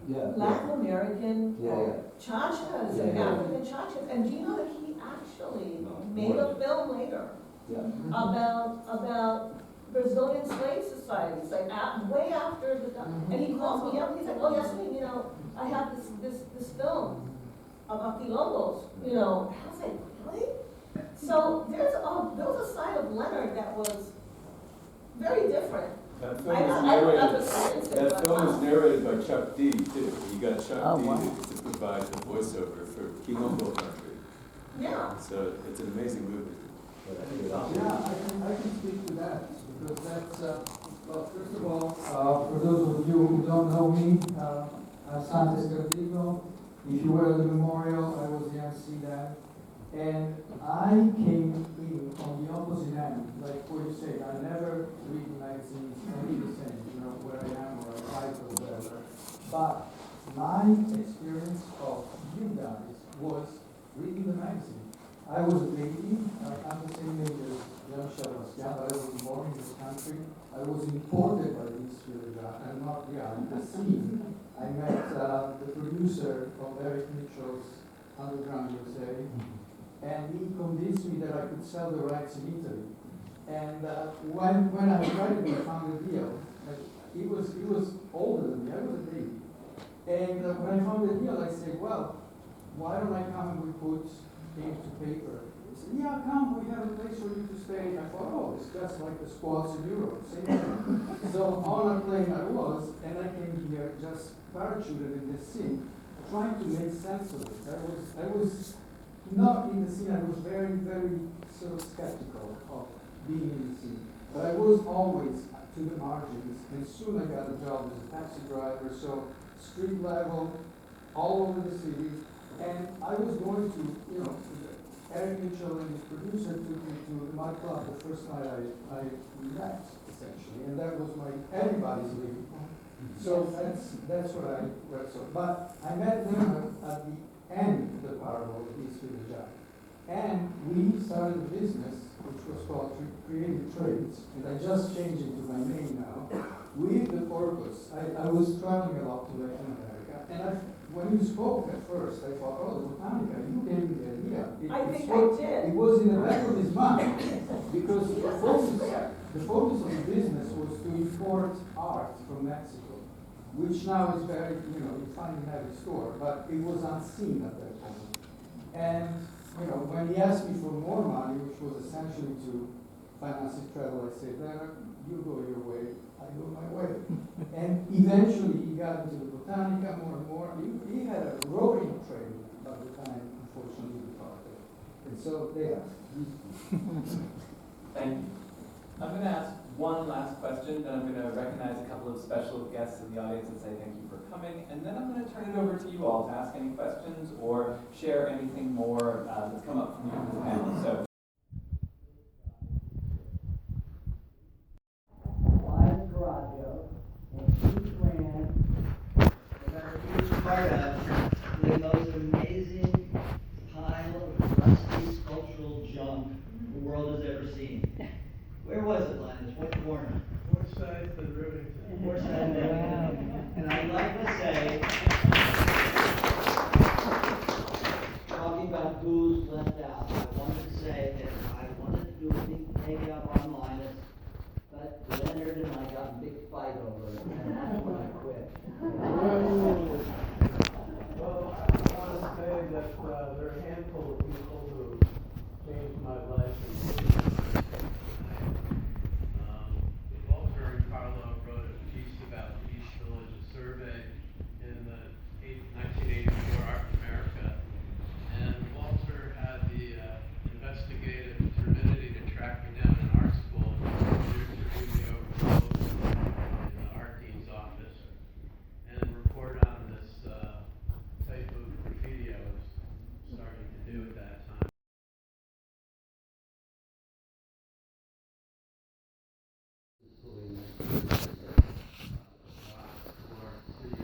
Latin American cha-chas and African cha-chas. And do you know that he actually made a film later about Brazilian slave societies, way after the and he calls me up and he's like, oh Yasmin, I have this film about quilombos, I was like, really? So there was a side of Leonard that was very different. That film is narrated by Chuck D, too. He got Chuck D to provide the voiceover for Quilombo Country. Yeah. So it's an amazing movie. Yeah, I can speak to that, because that's, first of all, for those of you who don't know me, I'm Santos Cardigo. If you were at the memorial, I was the MC then. And I came in on the opposite end, like what you say, I never read magazines, only the same, where I am or I write or whatever. But my experience of you guys was reading the magazine. I was a baby, I'm the same age as young Sebastian, I was born in this country. I was imported by these children, and not the scene. I met the producer of Eric Mitchell's Underground USA. And he convinced me that I could sell the rights in Italy. And when I tried it, I found a deal. He was older than me, I was a baby. And when I found the deal, I said, well, why don't I come and we put ink to paper? He said, yeah, come, we have a place for you to stay. I thought, oh, it's just like the squats in Europe, same thing. So on a plane I was, and I came here just parachuted in this scene, trying to make sense of it. I was not in the scene, I was very, very sort of skeptical of being in the scene. But I was always to the margins, and soon I got a job as a taxi driver, so street level, all over the city. And I was going to, Eric Mitchell and his producer took me to my club the first night I met, essentially, and that was everybody's leaving. So that's what I read. But I met them at the end of the parable of East Village. And we started a business which was called Creative Trades, and I just changed it to my name now, with the purpose. I was traveling a lot to Latin America, and when you spoke at first, I thought, oh, the Botanica, you gave me the idea. I think I did. It was in the back of his mind, because the focus of the business was to import art from Mexico, which now is very, you finally have a store, but it was unseen at that point. And, when he asked me for more money, which was essentially to finance his travel, I said, Leonard, you go your way, I go my way. And eventually he got into the Botanica more and more. He had a growing trade by the time, unfortunately, we talked. And so, yeah. And I'm going to ask one last question, then I'm going to recognize a couple of special guests in the audience and say thank you for coming, and then I'm going to turn it over to you all to ask any questions or share anything more that's come up from you in the panel. So. Part of the most amazing pile of rusty sculptural junk the world has ever seen. Where was it, Linus? What corner? North side of Rivington. North side of Rivington. And I'd like to say, talking about booze left out, I wanted to say that I wanted to do a big take it up on Linus, but Leonard and I got a big fight over it, and that's when I quit. Well, I want to say that there are a handful of people who changed my life. Walter and Carlo wrote a piece about the East Village survey in the 1984 Art America. And Walter had the investigative temerity to track me down in art school to interview me over the phone in the art dean's office and report on this type of graffiti I was starting to do at that time. For city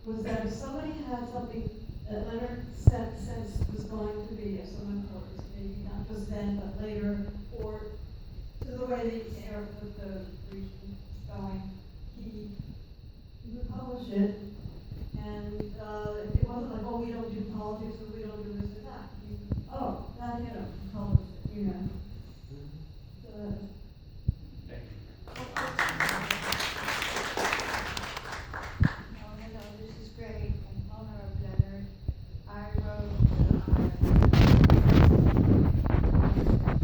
Was that if somebody had something that Leonard sensed was going to be of some importance, maybe not just then, but later, or to the way the region is going, he would publish it, and it wasn't like, oh, we don't do politics, or we don't do this or that. Oh, that hit him, published it, you know. Thank you. Great, in honor of Leonard, I wrote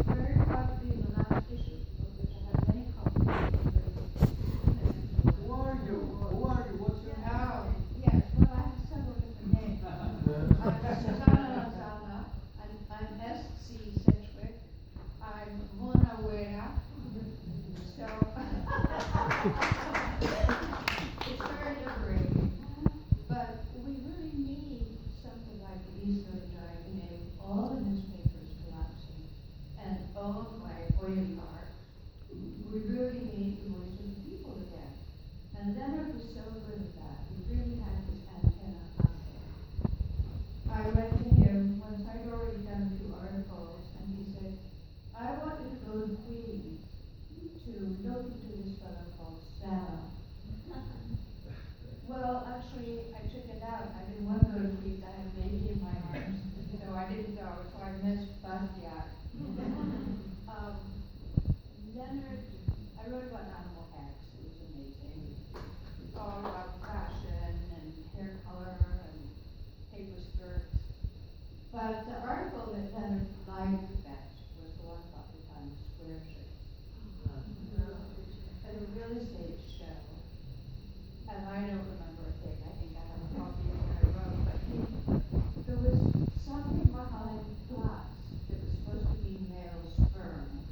very proudly in the last issue, of which I have many copies. Who are you? Who are you? What's your name? Yes, well, I have several different names. I'm Susanna Lozana, I'm S.C. Sedgwick, I'm Mona Wera, so it's very liberating. But we really need something like the East Village Diagonal, all the newspapers collapsing, and owned by oligarchs. We really need the voice of the people again. And Leonard was so good at that. He really had his antenna up there. I went to him once. I'd already done a few articles, and he said, I want you to go to Queens to look into this fellow called Sal. Well, actually, I took it out. I didn't want to go to Queens. I had a baby in my arms, so I didn't go. So I missed Bastiat. Leonard, I wrote about Animal X. It was amazing. All about fashion and hair color and paper skirts. But the article that Leonard liked best was the one about the Times Square show. At a real estate show. And I don't remember a thing. I think I have a copy of what I wrote, but there was something behind glass that was supposed to be male sperm.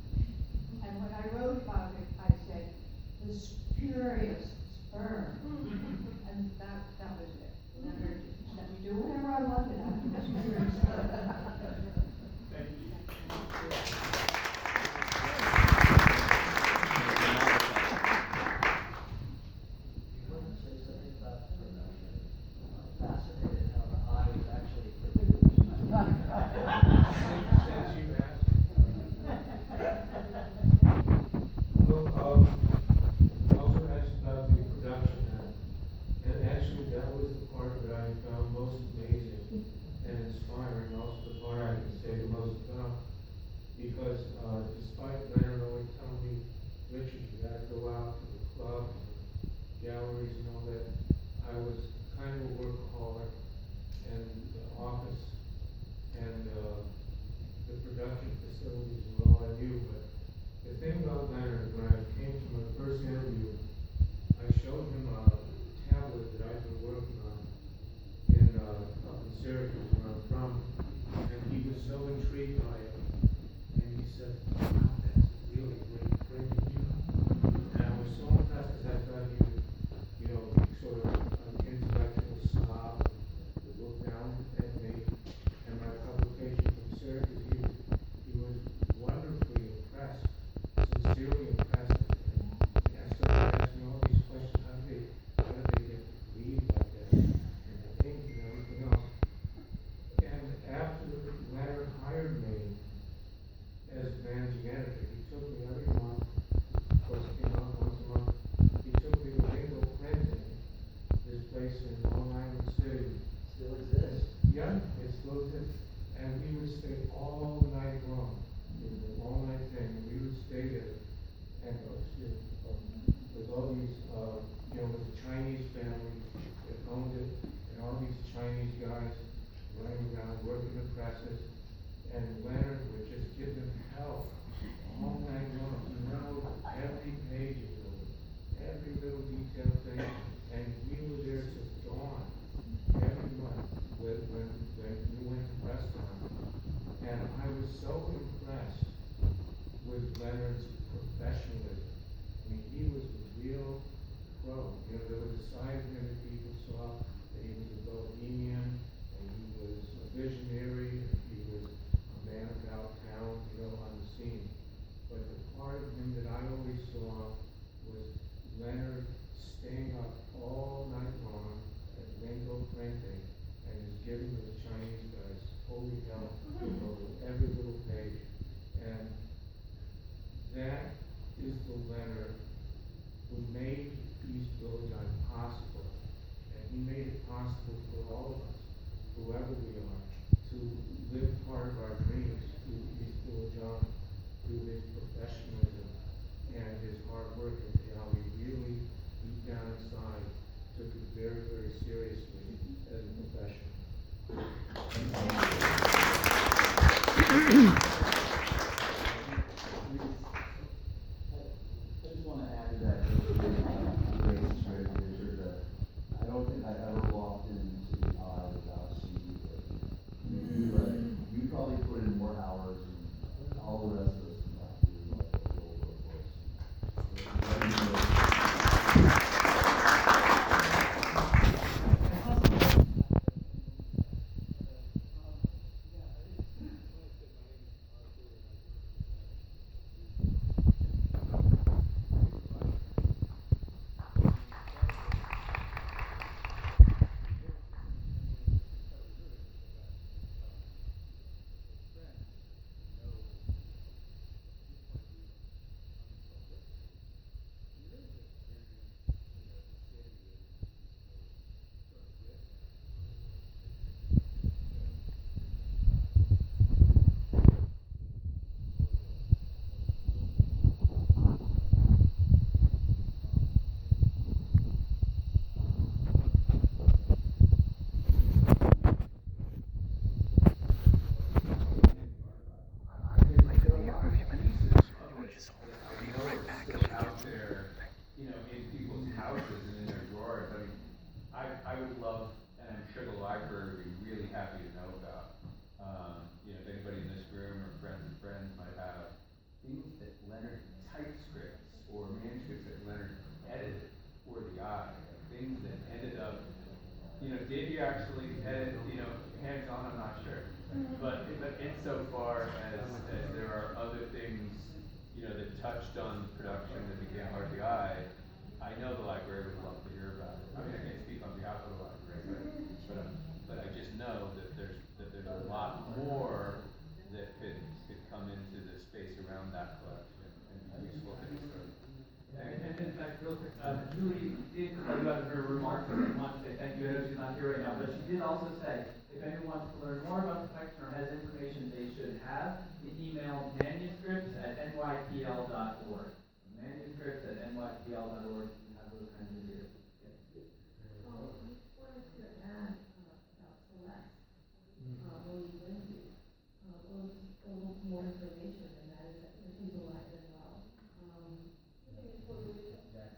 And when I wrote about it, I said, the spurious sperm. And that was it. Leonard just let me do whatever I wanted after the spurious sperm. Thank you. Say something about production. I'm fascinated how the eye was actually produced. Since you asked. Well, also asked about the production and actually that was the part that I found most amazing and inspiring, also the part I can say the most about, because despite Leonard always telling me, Richard, you gotta go out to the club, galleries and all that, I was kind of a workaholic, and the office and the production facilities were all I knew. But the thing about Leonard, when I came to my first interview, I showed him a tablet that I've been working on up in Syracuse, where I'm from, and he was so intrigued by it, and he said, wow, that's really great printing. And I was so impressed because I thought he was, sort of an intellectual snob that looked down at me and my publication from Syracuse. He was wonderfully impressed, sincerely impressed. And I started And we would stay all night long. It was an all-night thing, and we would stay there. And with all these, it was a Chinese family that owned it, and all these Chinese guys running around working the presses. And Leonard would just give them hell all night long. He wrote every page of it, every little detailed thing, and we were there till dawn every month when we went to restaurants. And I was so impressed with Leonard's professionalism. I mean, he was a real pro. There was a side of him that people saw that he was a bohemian, and he was a visionary, and he was a man about town, on the scene. But the part of him that I always saw was Leonard staying up all night long at Rainbow Printing and just giving those Chinese guys holy hell over every little page. And that is the Leonard who made East Village possible. And he made it possible for all of us, whoever we are, to live part of our dreams through East Village through his professionalism and his hard work, and how he really, deep down inside, took it very, very seriously as a professional. I just want to add to that, Richard, I don't think I ever walked into the eye without seeing you. But you probably put in more hours than all the rest of us combined to do like a full workforce. I would love, and I'm sure the library would be really happy to know about, if anybody in this room or friends of friends might have things that Leonard typescripts or manuscripts that Leonard edited for the eye, things that ended up, did you actually edit, hands-on, I'm not sure. But insofar as there are other things, that touched on production that became part of the eye, I know the library would love to hear about it. I mean, I can't speak on behalf of the library, but I just know that there's a lot more that could come into the space around that collection and be useful things. And in fact, real quick, Julie did tell you about her remarks, and I want to say thank you. I know she's not here right now, but she did also say if anyone wants to learn more about the collection or has information they should have, to email manuscripts@nypl.org. Manuscripts@nypl.org. You have those kinds of materials. I wanted to add about Celeste, when we went to, a little more information, and that is that she's alive and well. She's in Puerto Rico, and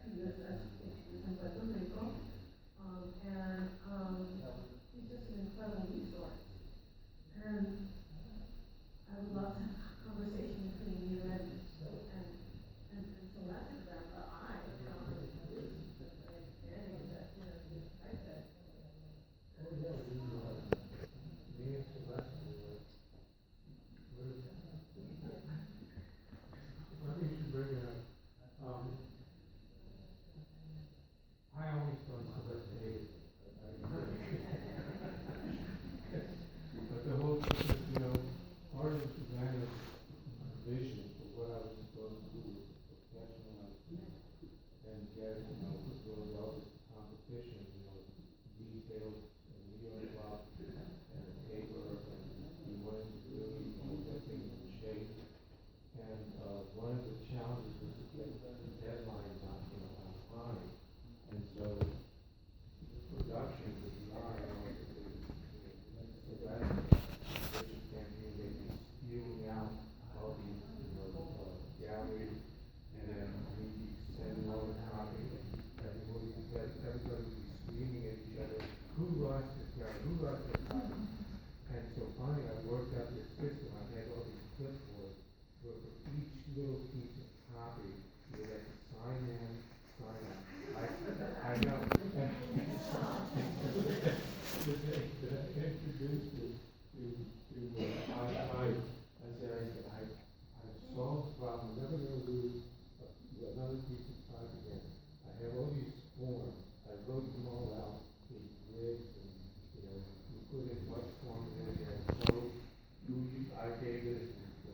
she's just an incredible resource. And I would love to have a conversation between you and Celeste about the eye. Understanding that, I said. Me and Celeste I think you should bring it up. I always thought Celeste hated it. But the whole, part of Savannah's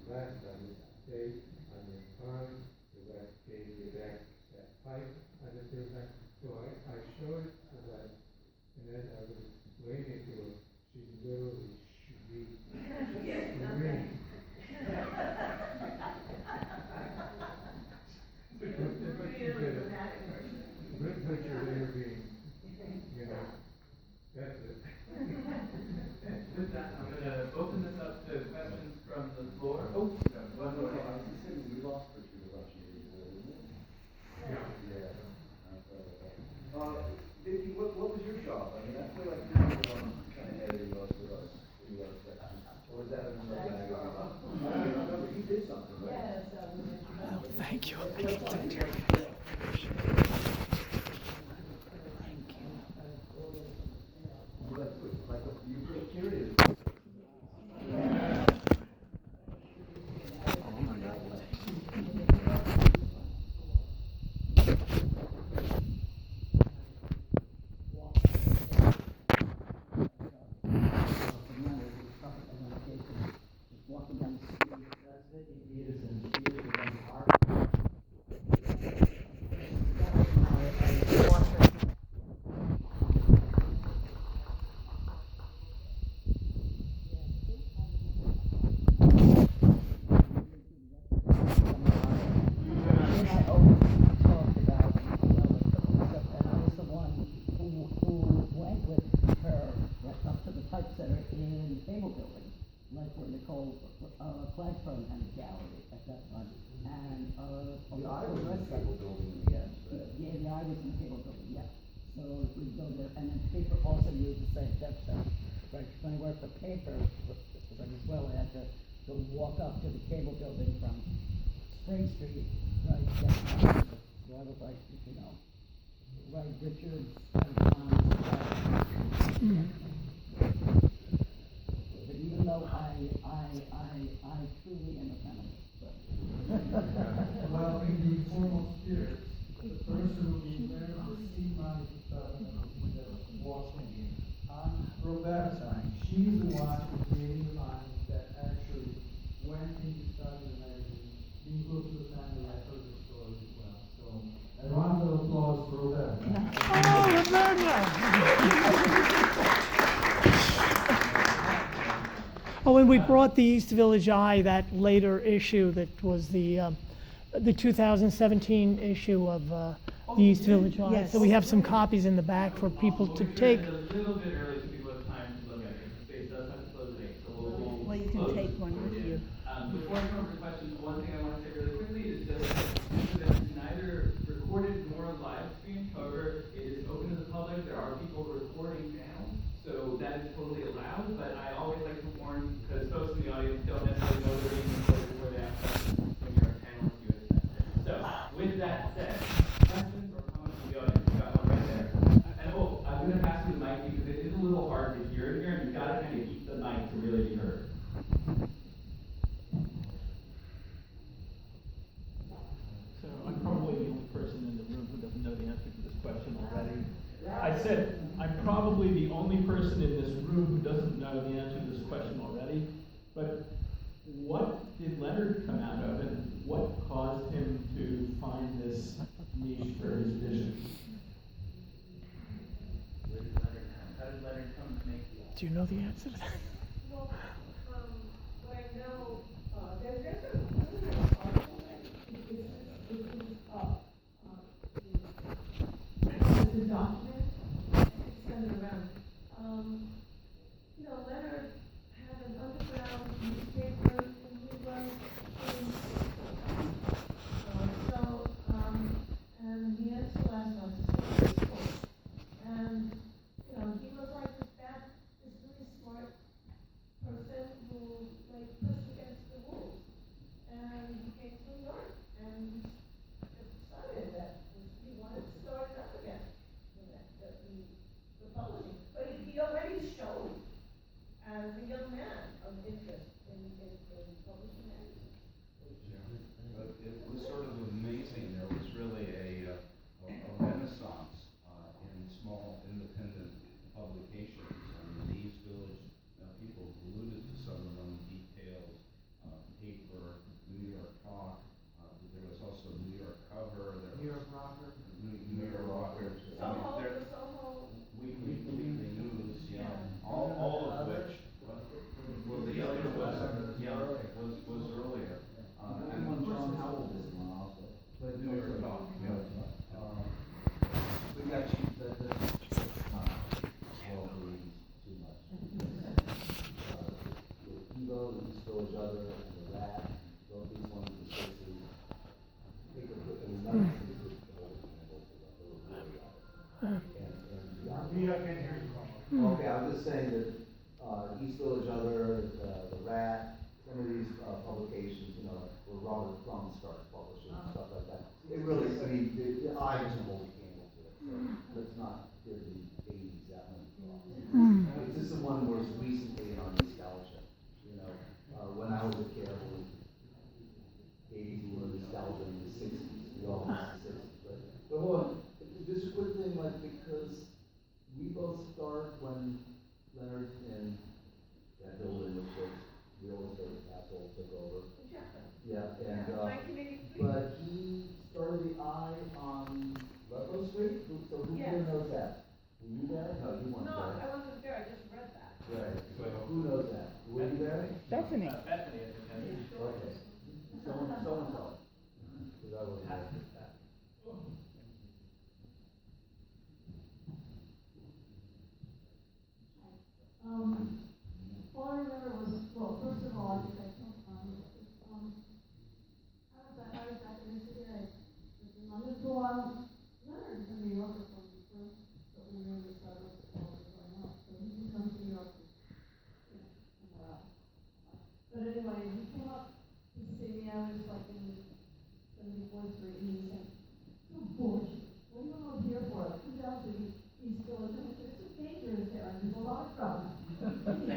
relaxed on the stage, on the arm, relax, gave back that pipe, on the same time. So I showed it so that, and then I was explaining it to her, she literally shrieked. Screamed. Good picture of intervening, you know, that's it. With that, I'm going to open this up to questions from the floor. Oh, no, one more. I was just saying, we lost for two Russian isn't it? Yeah. Vicky, what was your job? I mean, I feel like you were the one kind of editing most of us in your section. Or was that another magazine? I remember you did something, right? Oh, thank you. Like you were curious. Well, in the formal spirit, the person who is there to see my stuff just walking. From that time, she's the one who created the mind that actually went into starting the magazine, being close to the family. I heard the story as well. So, a round of applause for Roberta. Oh, and we brought the East Village Eye, that later issue that was the 2017 issue of the East Village Eye. Yes. So we have some copies in the back for people to take. A little bit early so people have time to look at it. The space does have to close at 8, so we'll Well, you can close. take one with you. Before I come over to questions, one thing I want to say really quickly is that this is neither recorded nor live streamed. However, it is open to the public. There are people recording now, so that is totally allowed. But I always like to warn, because folks in the audience don't necessarily know they're being recorded before they ask questions when you're a panelist, you understand. So, with that said, questions or comments from the audience? We got one right there. And I'm going to pass you the mic because it is a little hard to hear in here, and you've got to kind of keep the mic to really be heard. So I'm probably the only person in the room who doesn't know the answer to this question already. I said, I'm probably the only person in this room who doesn't know the answer to this question already. But what did Leonard come out of, and what caused him to find this niche for his vision? Where did Leonard come? How did Leonard come to make the Do you know the answer to that? Well, what I know, there's a really nice article that it's a document, it's sent around. You know, Leonard had an underground newspaper and he was and he had to last on to school. And, you know, he was like this really smart person who like pushed against the rules. And he came to New York and just decided that he wanted to start it up again, the publishing. But he already showed as a young man of interest in publishing magazines. But it was sort of amazing. There was really a renaissance in small independent publications. And the East Village people alluded to some of them, details, paper, was earlier. And when John Howell did one also. But no, you're talking. But yeah, that's not all reading too much. The Evo, the East Village Other, and the Rat, both these ones, the sixes. Take a look at another thing. Okay, I'm just saying that East Village Other, the Rat, some of these publications, you know, where Robert Crumb starts publishing and stuff like that. It really, I mean, the eye doesn't hold a candle to it, so let's not give the 80s that many problems. This is one where it's recently on nostalgia, you know. When I was a kid, I was 80s were nostalgia in the 60s, we all miss the 60s, but hold on, just a quick thing, like, because we both start when Leonard and that building was fixed, real estate asshole took over. Yeah, and, but he started the eye on Ludlow Street, so who here knows that? Were you there? No, you weren't there. No, I wasn't there, I just read that. Right, so who knows that? Were you there? Bethany. Okay. So-and-so. Because I wasn't there. All I remember was, well, first of all, I think I was back in Michigan, I was in London for a while. Leonard is a New Yorker from Brooklyn, but we really started with all this going on. So he can come to New York, you know, somewhere else. But anyway, he came up to see me, I was like in 74th Street, and he said, "Oh, bullshit, what do you want to here for? Come down to East Village, and it's so dangerous there, and there's a lot of trouble." Oh, but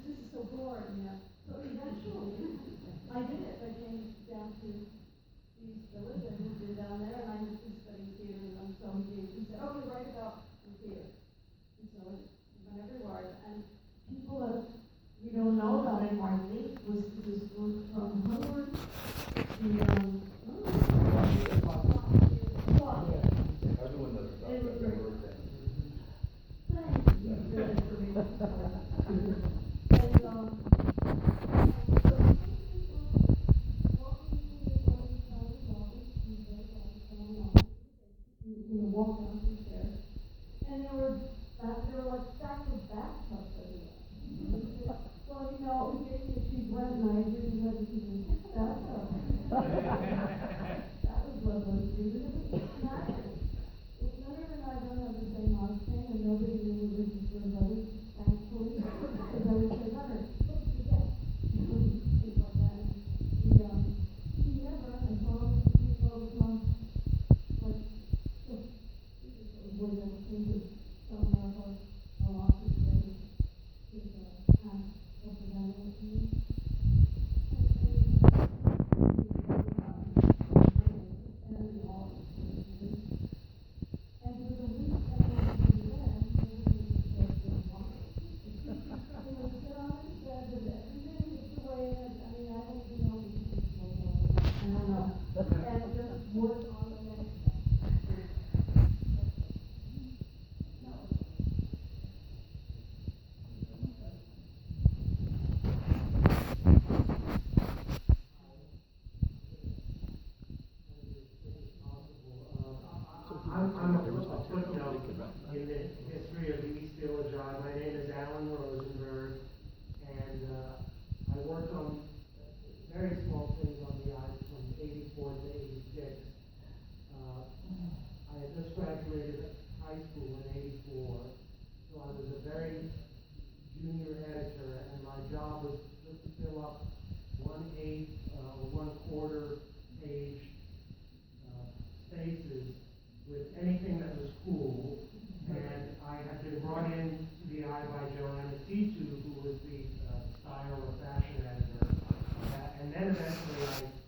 this is so boring, you know. So eventually, I did it. I came down to East Village, and moved in down there, and I was studying theater, and so he said, "Oh, you write about the theater." And so it went everywhere, and people that we don't know about anymore, I think, was this group from Harvard, Everyone knows about that. Walk down the stairs, and there were like stacks of bathtubs everywhere. Well, you know, she's wet, and I didn't know that she was in the bathtub. That was what was doing it. Leonard and I don't have the same last name, and nobody knew we were just one another, thankfully. Because I would say, "Leonard, what's the death?" Things like that. He never, I saw him, he wrote on, like, was able to some of our office and his representative with me. And for the week that I was there, said that everything is the way it is. I mean, I don't even know if it's so well. I don't know. And just work on the next step. I'm a footnote in the history of the East Village Eye. My name is Alan Rosenberg, and I worked on very small things on the eye from 84 to 86. I had just graduated high school in 84, so I was a very junior editor, and my job was just to fill up 1/8 or 1/4 page spaces with anything that was cool, and I had been brought in to the Eye by Joanna Titu, who was the style or fashion editor, and then eventually I